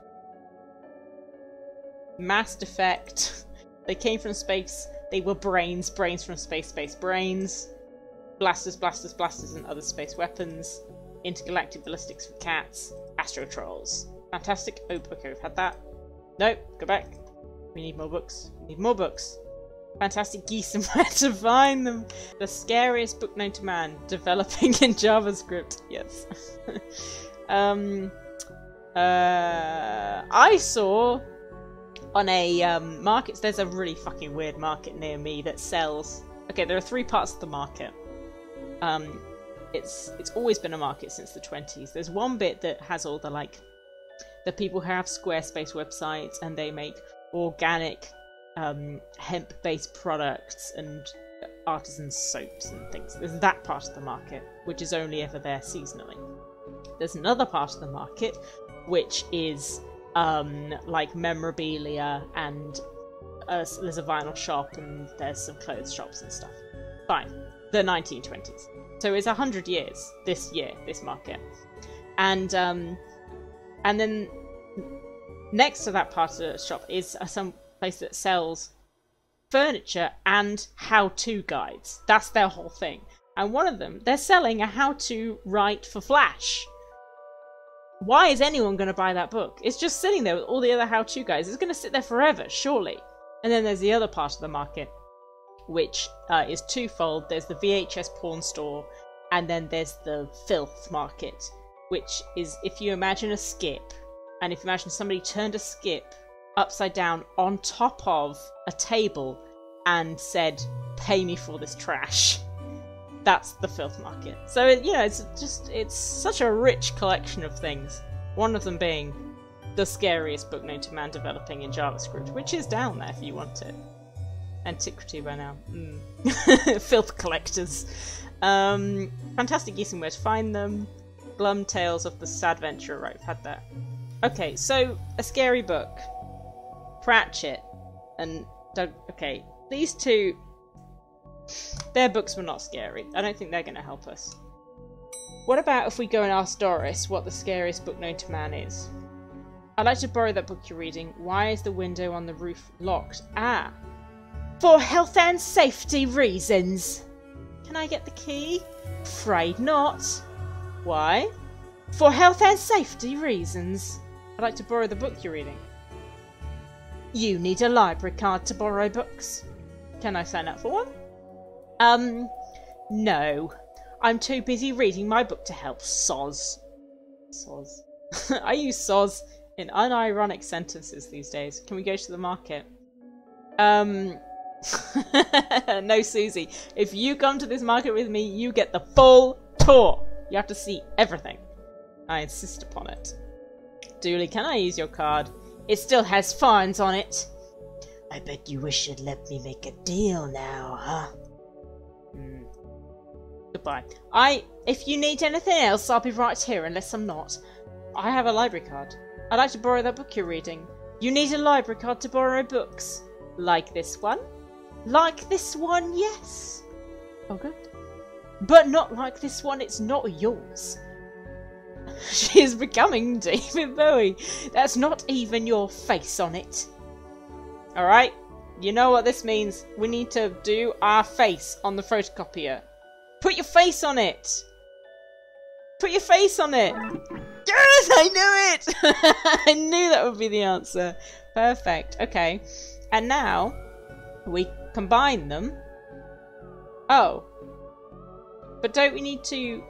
Mass Defect. They came from space. They were brains. Brains from space. Space brains. Blasters, blasters, blasters, and other space weapons. Intergalactic ballistics for cats. Astro Trolls. Fantastic. Oh, okay, we've had that. Nope. Go back. We need more books. We need more books. Fantastic Geese and where to find them. The scariest book known to man. Developing in JavaScript. Yes. I saw on a market. There's a really fucking weird market near me that sells. Okay, there are three parts of the market. It's always been a market since the 20s. There's one bit that has all the people who have Squarespace websites and they make organic hemp-based products and artisan soaps and things. There's that part of the market, which is only ever there seasonally. There's another part of the market, which is like memorabilia, and there's a vinyl shop and there's some clothes shops and stuff. Fine. The 1920s. So it's 100 years this year, this market. And then next to that part of the shop is some place that sells furniture and how-to guides. That's their whole thing. And one of them, they're selling a how-to write for Flash. Why is anyone going to buy that book? It's just sitting there with all the other how-to guys. It's going to sit there forever, surely. And then there's the other part of the market, which is twofold. There's the VHS porn store, and then there's the filth market, which is if you imagine a skip, and if you imagine somebody turned a skip upside down on top of a table and said, "Pay me for this trash." That's the filth market. So, it's such a rich collection of things. One of them being the scariest book known to man developing in JavaScript, which is down there if you want it. Antiquity by now. Filth collectors. Fantastic use and where to find them. Glum Tales of the Sad Venture. Right, we've had that. Okay, so a scary book. Pratchett and Doug. Okay, these two. Their books were not scary. I don't think they're going to help us. What about if we go and ask Doris what the scariest book known to man is? I'd like to borrow that book you're reading. Why is the window on the roof locked? Ah! For health and safety reasons. Can I get the key? Afraid not. Why? For health and safety reasons. I'd like to borrow the book you're reading. You need a library card to borrow books. Can I sign up for one? No. I'm too busy reading my book to help, soz. Soz. I use soz in unironic sentences these days. Can we go to the market? No, Susie. If you come to this market with me, you get the full tour. You have to see everything. I insist upon it. Dooley, can I use your card? It still has fines on it. I bet you wish you'd let me make a deal now, huh? Goodbye. If you need anything else, I'll be right here unless I'm not. I have a library card. I'd like to borrow that book you're reading. You need a library card to borrow books. Like this one? Like this one, yes. Oh, good. But not like this one, it's not yours. She is becoming David Bowie. That's not even your face on it. Alright? You know what this means. We need to do our face on the photocopier. Put your face on it! Put your face on it! Yes! I knew it! I knew that would be the answer. Perfect. Okay. And now, we combine them. Oh. But don't we need to...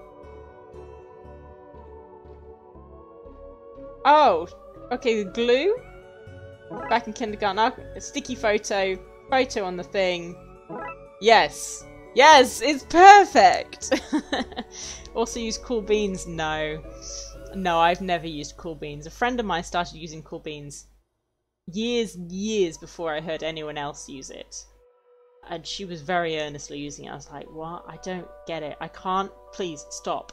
Oh. Okay, the glue? Back in kindergarten. A sticky photo. Photo on the thing. Yes. Yes, it's perfect! Also use Cool Beans? No. No, I've never used Cool Beans. A friend of mine started using Cool Beans years before I heard anyone else use it. And she was very earnestly using it. I was like, what? I don't get it. I can't. Please, stop.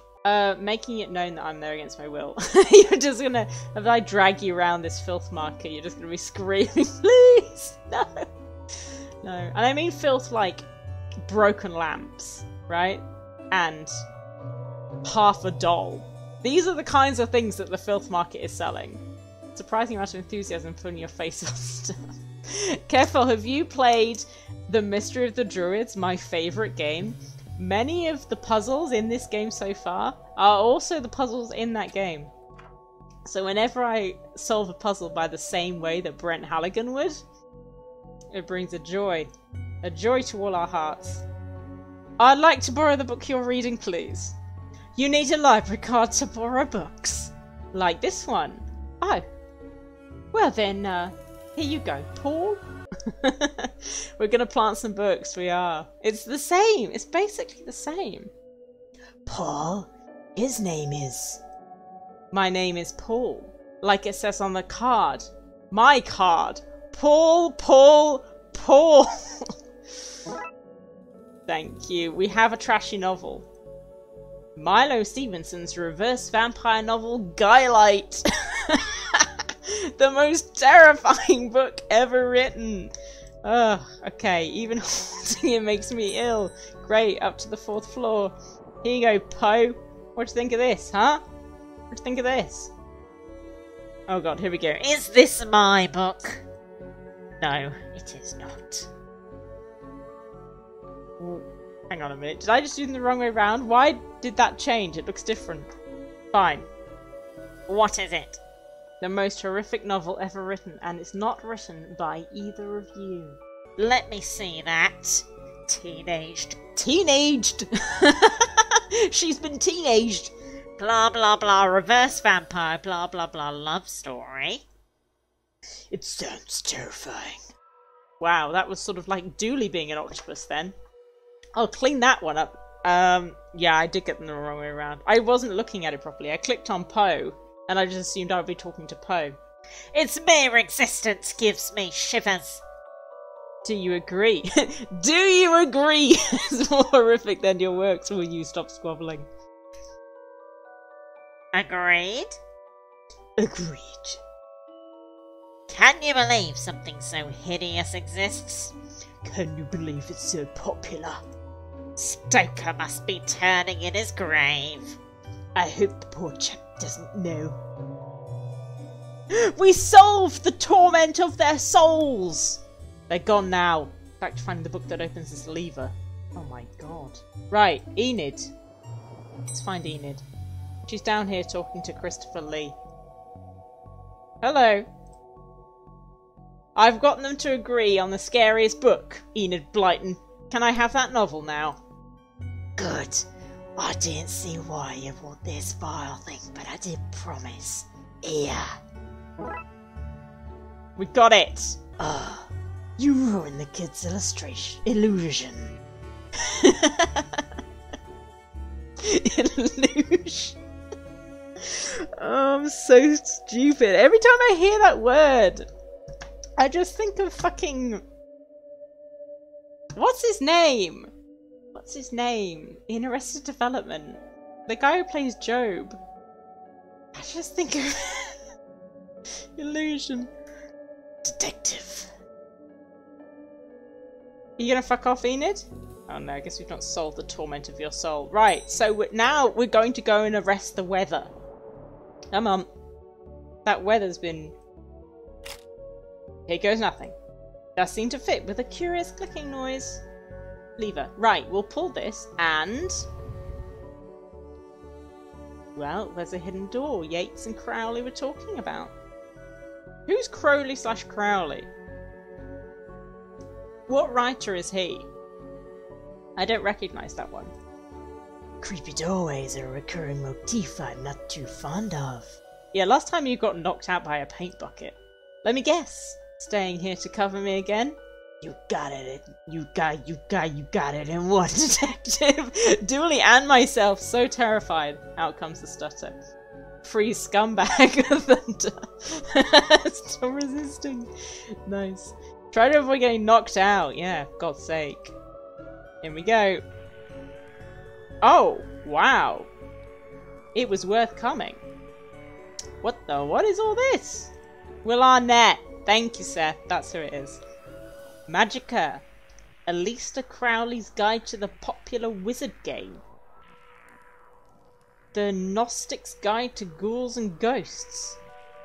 Making it known that I'm there against my will. You're just gonna... If I drag you around this filth market, you're just gonna be screaming, please! No! No. And I mean filth like... broken lamps, right? And half a doll. These are the kinds of things that the filth market is selling. Surprising amount of enthusiasm putting your face on stuff. Careful, have you played The Mystery of the Druids, my favourite game? Many of the puzzles in this game so far are also the puzzles in that game. So whenever I solve a puzzle by the same way that Brent Halligan would, it brings a joy. A joy to all our hearts. I'd like to borrow the book you're reading, please. You need a library card to borrow books. Like this one. Oh. Well then, here you go, Paul. We're gonna plant some books, we are. It's the same. It's basically the same. Paul? His name is... My name is Paul. Like it says on the card. My card. Paul, Paul, Paul. Thank you. We have a trashy novel. Milo Stevenson's reverse vampire novel, Guylight. The most terrifying book ever written. Ugh, okay, even holding it makes me ill. Great, up to the 4th floor. Here you go, Poe. What do you think of this, huh? What do you think of this? Oh god, here we go. Is this my book? No, it is not. Ooh, hang on a minute. Did I just do them the wrong way around? Why did that change? It looks different. Fine. What is it? The most horrific novel ever written, and it's not written by either of you. Let me see that. Teenaged. Teenaged! She's been teenaged! Blah blah blah, reverse vampire, blah blah blah, love story. It sounds terrifying. Wow, that was sort of like Dooley being an octopus then. I'll clean that one up. Yeah, I did get them the wrong way around. I wasn't looking at it properly. I clicked on Poe, and I just assumed I would be talking to Poe. Its mere existence gives me shivers. Do you agree? Do you agree? It's more horrific than your works. Will you stop squabbling? Agreed? Agreed. Can you believe something so hideous exists? Can you believe it's so popular? Stoker must be turning in his grave. I hope the poor chap doesn't know. We solved the torment of their souls! They're gone now. Back to finding the book that opens this lever. Oh my god. Right, Enid. Let's find Enid. She's down here talking to Christopher Lee. Hello. I've gotten them to agree on the scariest book, Enid Blyton. Can I have that novel now? Good. I didn't see why you want this vile thing, but I did promise. Here. We got it! You ruined the kid's illusion. Illusion. Oh, I'm so stupid. Every time I hear that word, I just think of fucking... What's his name? What's his name? In Arrested Development. The guy who plays Job. I just think of... Illusion. Detective. Are you gonna fuck off, Enid? Oh no, I guess we've not solved the torment of your soul. Right, so now we're going to go and arrest the weather. Come on. That weather's been... Here goes nothing. Does seem to fit with a curious clicking noise. Lever. Right, we'll pull this and... Well, there's a hidden door Yates and Crowley were talking about. Who's Crowley/Crowley? What writer is he? I don't recognise that one. Creepy doorways are a recurring motif I'm not too fond of. Yeah, last time you got knocked out by a paint bucket. Let me guess. Staying here to cover me again? You got it. You got it in one, Detective! Dooley and myself, so terrified. Out comes the stutter. Free scumbag of thunder. Still resisting. Nice. Try to avoid getting knocked out. Yeah, for God's sake. Here we go. Oh, wow. It was worth coming. What is all this? Will Arnett. Thank you, Seth. That's who it is. Magica. Aleister Crowley's Guide to the Popular Wizard Game. The Gnostic's Guide to Ghouls and Ghosts.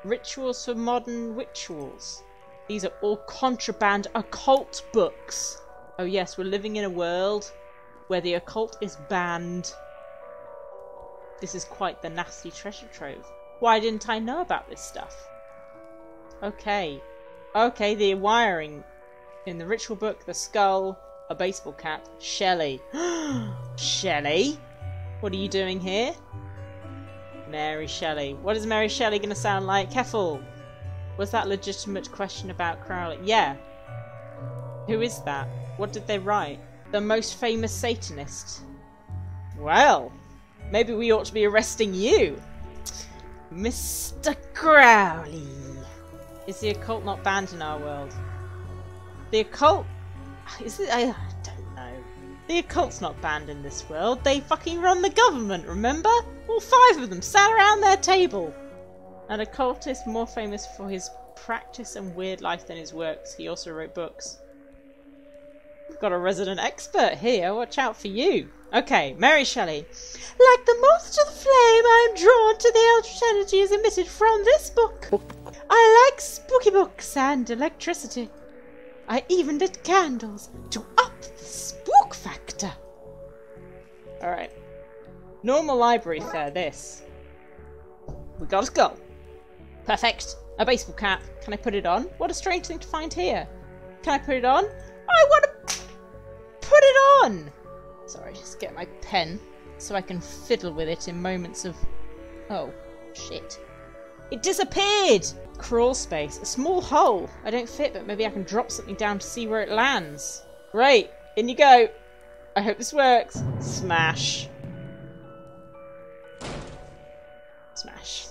Rituals for Modern Rituals. These are all contraband occult books. Oh yes, we're living in a world where the occult is banned. This is quite the nasty treasure trove. Why didn't I know about this stuff? Okay. Okay, the wiring. In the ritual book, the skull, a baseball cap, Shelley. Shelley? What are you doing here? Mary Shelley. What is Mary Shelley going to sound like? Keffel. Was that a legitimate question about Crowley? Yeah. Who is that? What did they write? The most famous Satanist. Well, maybe we ought to be arresting you. Mr. Crowley. Is the occult not banned in our world? The occult... Is it... I don't know. The occult's not banned in this world. They fucking run the government, remember? All 5 of them sat around their table. An occultist more famous for his practice and weird life than his works. He also wrote books. We've got a resident expert here. Watch out for you. Okay, Mary Shelley. Like the moth to the flame, I am drawn to the eldritch energies emitted from this book. I like spooky books and electricity. I even lit candles to up the spook factor. Alright. Normal library fare, this. We got a skull. Perfect. A baseball cap. Can I put it on? What a strange thing to find here. Can I put it on? I want to put it on! Sorry, just get my pen so I can fiddle with it in moments of... Oh, shit. It disappeared! Crawl space. A small hole. I don't fit, but maybe I can drop something down to see where it lands. Great. In you go. I hope this works. Smash. Smash.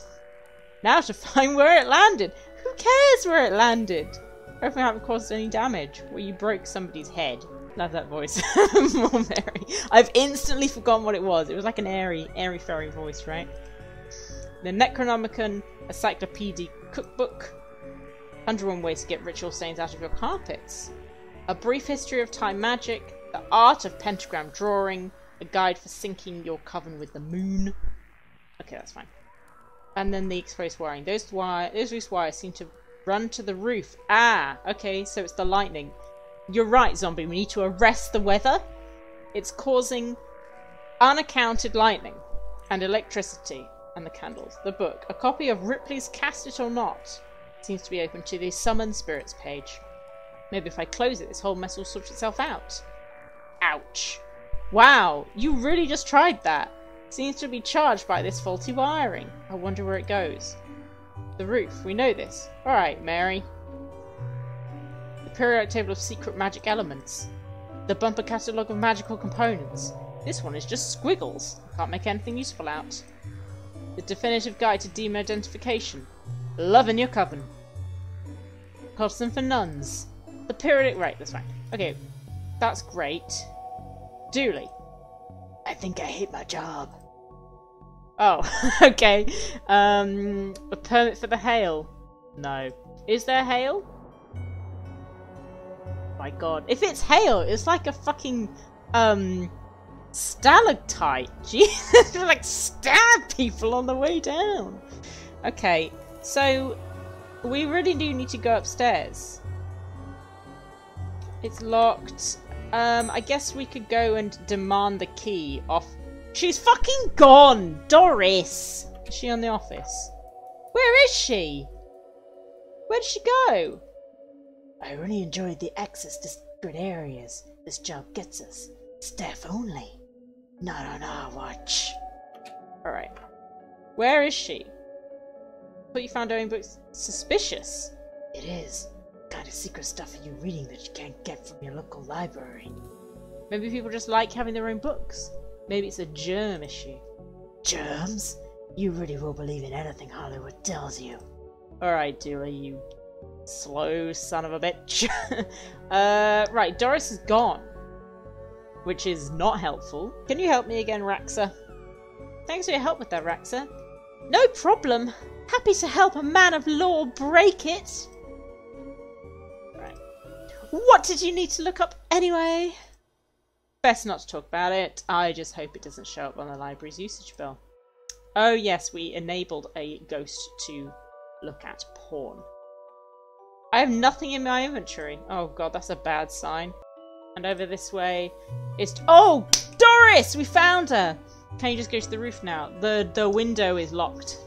Now to find where it landed. Who cares where it landed? Hopefully I haven't caused any damage. Well, you broke somebody's head. Love that voice. More Mary. I've instantly forgotten what it was. It was like an airy fairy voice, right? The Necronomicon, a cyclopedic cookbook. 101 ways to get ritual stains out of your carpets. A brief history of time magic. The art of pentagram drawing. A guide for syncing your coven with the moon. Okay, that's fine. And then the exposed wiring. Those loose wires seem to run to the roof. Ah, okay, so it's the lightning. You're right, zombie. We need to arrest the weather. It's causing unaccounted lightning and electricity and the candles. The book. A copy of Ripley's Cast It or Not seems to be open to the Summon Spirits page. Maybe if I close it, this whole mess will sort itself out. Ouch. Wow, you really just tried that. Seems to be charged by this faulty wiring. I wonder where it goes. The roof. We know this. Alright, Mary. The periodic table of secret magic elements. The bumper catalogue of magical components. This one is just squiggles. Can't make anything useful out. The definitive guide to demon identification. Love in your coven. Cultism for nuns. The periodic... Right, that's fine. Okay, that's great. Dooley. I think I hate my job. Oh, okay. A permit for the hail. No. Is there hail? My god. If it's hail, it's like a fucking, stalactite. Jesus, like stab people on the way down. Okay, so we really do need to go upstairs. It's locked. I guess we could go and demand the key off. She's fucking gone! Doris! Is she on the office? Where is she? Where did she go? I really enjoyed the access to secret areas this job gets us. Staff only. Not on our watch. Alright. Where is she? Thought you found her own books. Suspicious. It is. Kind of secret stuff are you reading that you can't get from your local library? Maybe people just like having their own books. Maybe it's a germ issue. Germs? You really will believe in anything Hollywood tells you. Alright, Dooley, you slow son of a bitch. Right, Doris is gone. Which is not helpful. Can you help me again, Raxa? Thanks for your help with that, Raxa. No problem. Happy to help a man of law break it. Right. What did you need to look up anyway? Best not to talk about it. I just hope it doesn't show up on the library's usage bill. Oh yes, we enabled a ghost to look at porn. I have nothing in my inventory. Oh god, that's a bad sign. And over this way is... Oh! Doris! We found her! Can you just go to the roof now? The window is locked.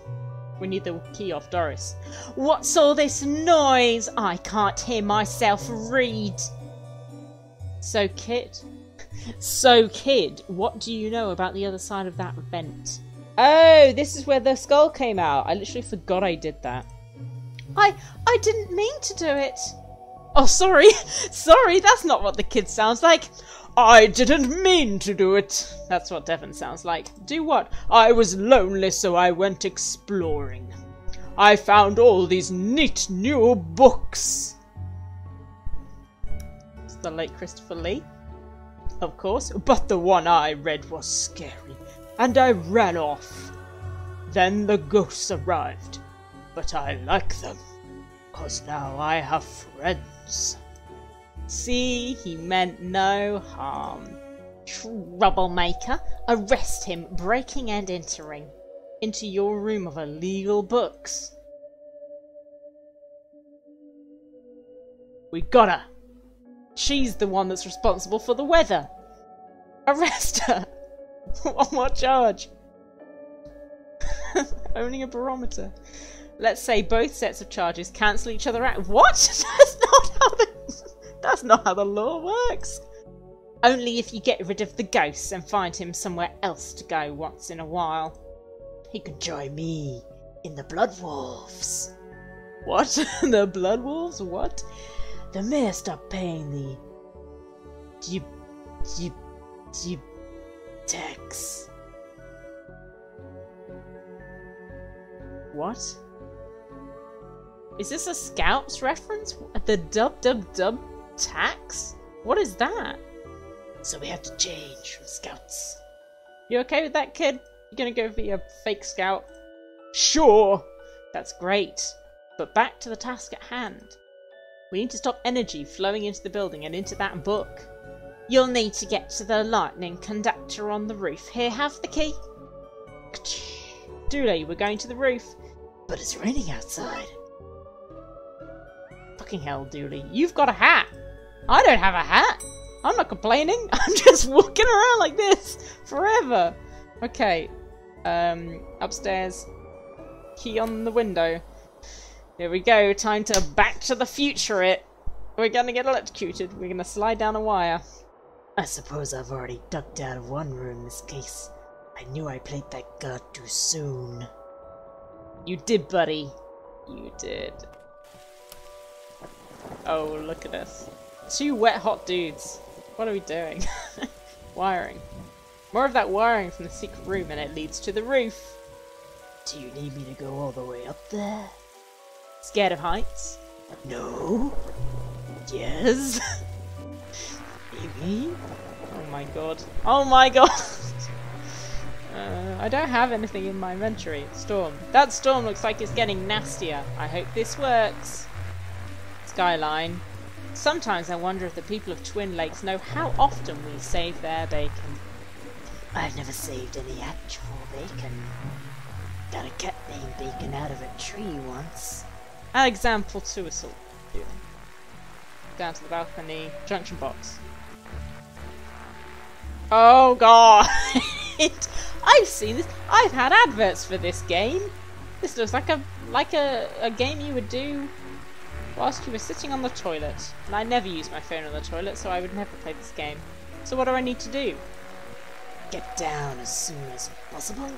We need the key off Doris. What's all this noise? I can't hear myself read. So, kid, what do you know about the other side of that vent? Oh, this is where the skull came out. I literally forgot I did that. I didn't mean to do it. Oh, sorry. Sorry, that's not what the kid sounds like. I didn't mean to do it. That's what Devon sounds like. Do what? I was lonely, so I went exploring. I found all these neat new books. It's the late Christopher Lee. Of course, but the one I read was scary, and I ran off. Then the ghosts arrived, but I like them, 'cause now I have friends. See, he meant no harm. Troublemaker, arrest him, breaking and entering into your room of illegal books. We got her. She's the one that's responsible for the weather. Arrest her! On what charge? Owning a barometer. Let's say both sets of charges cancel each other out. What? That's not how the law works. Only if you get rid of the ghosts and find him somewhere else to go once in a while. He could join me in the Blood Wolves. What? The Blood Wolves? What? The mayor stopped paying the tax. What? Is this a Scouts reference? The dub tax? What is that? So we have to change from Scouts. You okay with that, kid? You gonna go be a fake Scout? Sure! That's great. But back to the task at hand. We need to stop energy flowing into the building and into that book. You'll need to get to the lightning conductor on the roof. Here, have the key. Dooley, we're going to the roof. But it's raining outside. Fucking hell, Dooley. You've got a hat. I don't have a hat. I'm not complaining. I'm just walking around like this forever. Okay. Upstairs. Key on the window. Here we go. Time to Back to the Future it. We're gonna get electrocuted. We're gonna slide down a wire. I suppose I've already ducked out of one room in this case. I knew I played that god too soon. You did, buddy. You did. Oh, look at us. Two wet, hot dudes. What are we doing? Wiring. More of that wiring from the secret room and it leads to the roof. Do you need me to go all the way up there? Scared of heights? No. Yes. Maybe. Oh my god. Oh my god! I don't have anything in my inventory. Storm. That storm looks like it's getting nastier. I hope this works. Skyline. Sometimes I wonder if the people of Twin Lakes know how often we save their bacon. I've never saved any actual bacon. Got a cat named Bacon out of a tree once. Example to assault. Down to the balcony. Junction box. Oh god! I've seen this. I've had adverts for this game. This looks like a game you would do whilst you were sitting on the toilet. And I never use my phone on the toilet, so I would never play this game. So what do I need to do? Get down as soon as possible.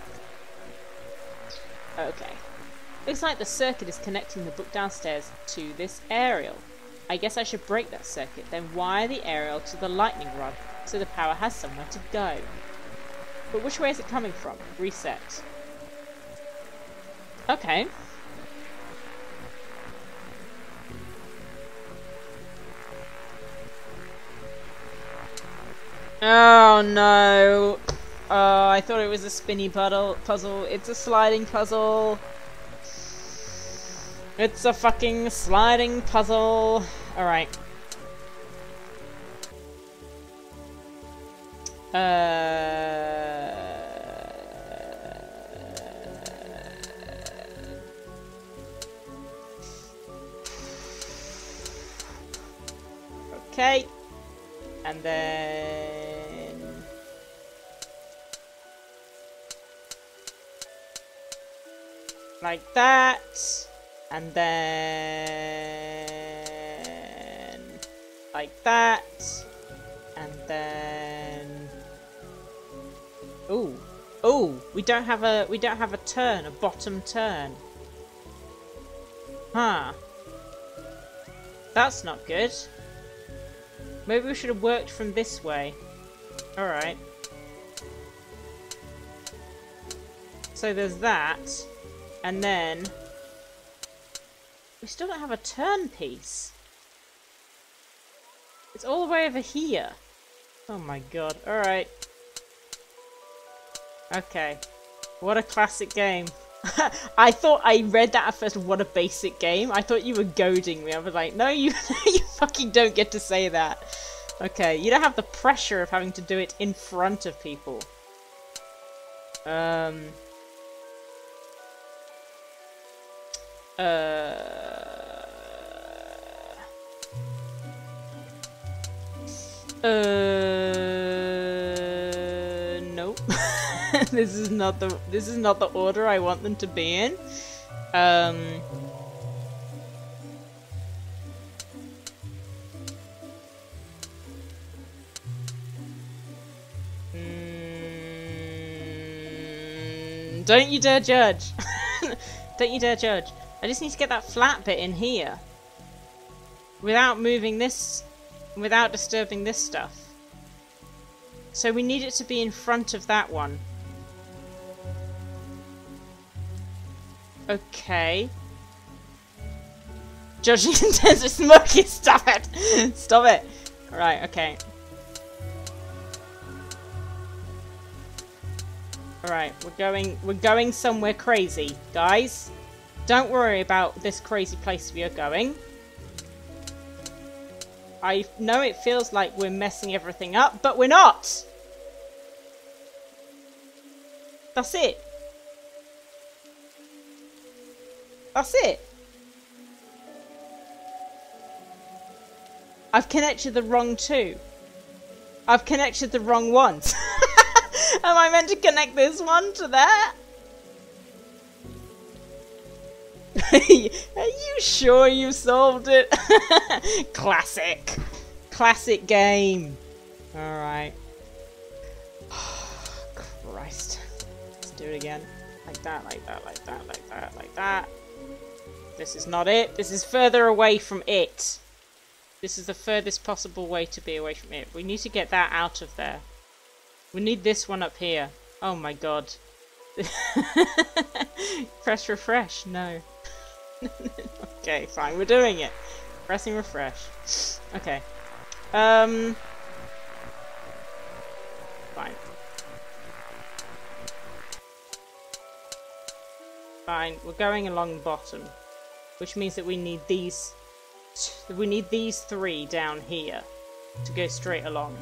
Okay. Looks like the circuit is connecting the book downstairs to this aerial. I guess I should break that circuit, then wire the aerial to the lightning rod so the power has somewhere to go. But which way is it coming from? Reset. Okay. Oh no. Oh, I thought it was a spinny puzzle. It's a sliding puzzle. It's a fucking sliding puzzle. Alright. Okay. And then... like that. And then... like that. And then... ooh. Ooh, we don't have a turn, a bottom turn. Huh. That's not good. Maybe we should have worked from this way. Alright. So there's that. And then... we still don't have a turn piece. It's all the way over here. Oh my god. Alright. Okay. What a classic game. I thought I read that at first, what a basic game. I thought you were goading me. I was like, no, you fucking don't get to say that. Okay, you don't have the pressure of having to do it in front of people. Nope. This is not the order I want them to be in. Don't you dare judge. Don't you dare judge. I just need to get that flat bit in here. Without moving this, without disturbing this stuff. So we need it to be in front of that one. Okay. Judging intents with smoky. Stop it. Stop it. Right. Okay. Alright, we're going somewhere crazy, guys. Don't worry about this crazy place we are going. I know it feels like we're messing everything up, but we're not! That's it. That's it. I've connected the wrong two. I've connected the wrong ones. Am I meant to connect this one to that? Are you sure you solved it? Classic. Classic game. Alright. Christ. Let's do it again. Like that, like that, like that, like that, like that. This is not it. This is further away from it. This is the furthest possible way to be away from it. We need to get that out of there. We need this one up here. Oh my god. Press refresh. No. Okay, fine. We're doing it. Pressing refresh. Okay. Fine. Fine. We're going along the bottom, which means that we need these. We need these three down here to go straight along.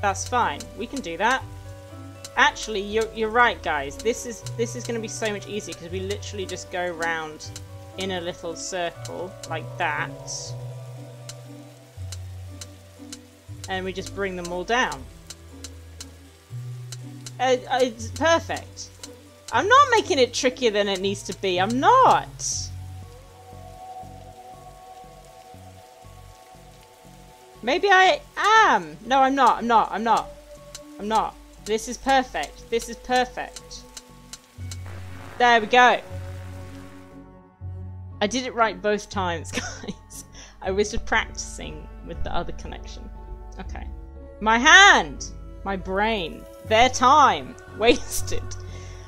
That's fine. We can do that. Actually, you're right, guys. This is going to be so much easier because we literally just go around in a little circle like that, and we just bring them all down. It's perfect. I'm not making it trickier than it needs to be. I'm not. Maybe I am. No, I'm not. I'm not. I'm not. I'm not. This is perfect. This is perfect. There we go. I did it right both times, guys. I was just practicing with the other connection. Okay. My hand! My brain. Their time. Wasted.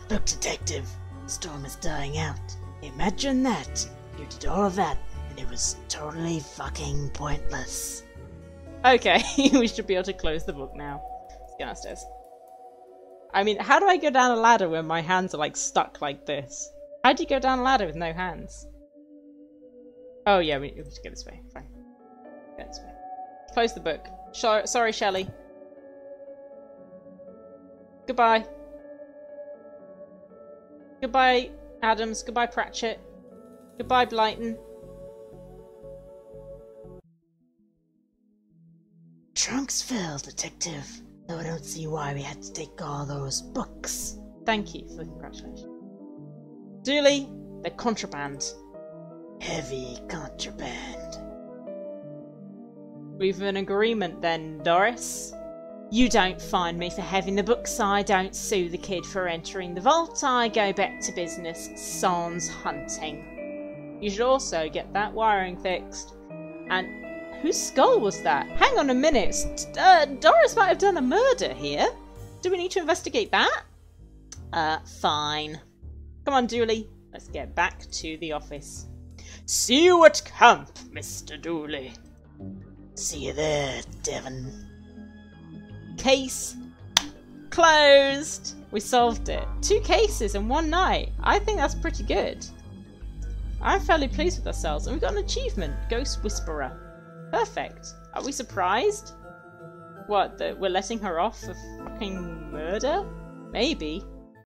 Look, Detective. The storm is dying out. Imagine that. You did all of that, and it was totally fucking pointless. Okay, we should be able to close the book now. Let's get downstairs. I mean, how do I go down a ladder when my hands are like stuck like this? How do you go down a ladder with no hands? Oh yeah, we have to go this way. Fine. Go this way. Close the book. Sorry, Shelley. Goodbye. Goodbye, Adams. Goodbye, Pratchett. Goodbye, Blyton. Trunk's filled, Detective. Though I don't see why we had to take all those books. Thank you for the congratulations. Dooley, they're contraband. Heavy contraband. We've an agreement then, Doris. You don't fine me for having the books, I don't sue the kid for entering the vault, I go back to business, sans hunting. You should also get that wiring fixed. And whose skull was that? Hang on a minute, Doris might have done a murder here. Do we need to investigate that? Fine. Come on, Dooley, let's get back to the office. See you at camp, Mr. Dooley. See you there, Devon. Case closed. We solved it. 2 cases in one night. I think that's pretty good. I'm fairly pleased with ourselves. And we've got an achievement. Ghost Whisperer. Perfect. Are we surprised? What, that we're letting her off for fucking murder? Maybe.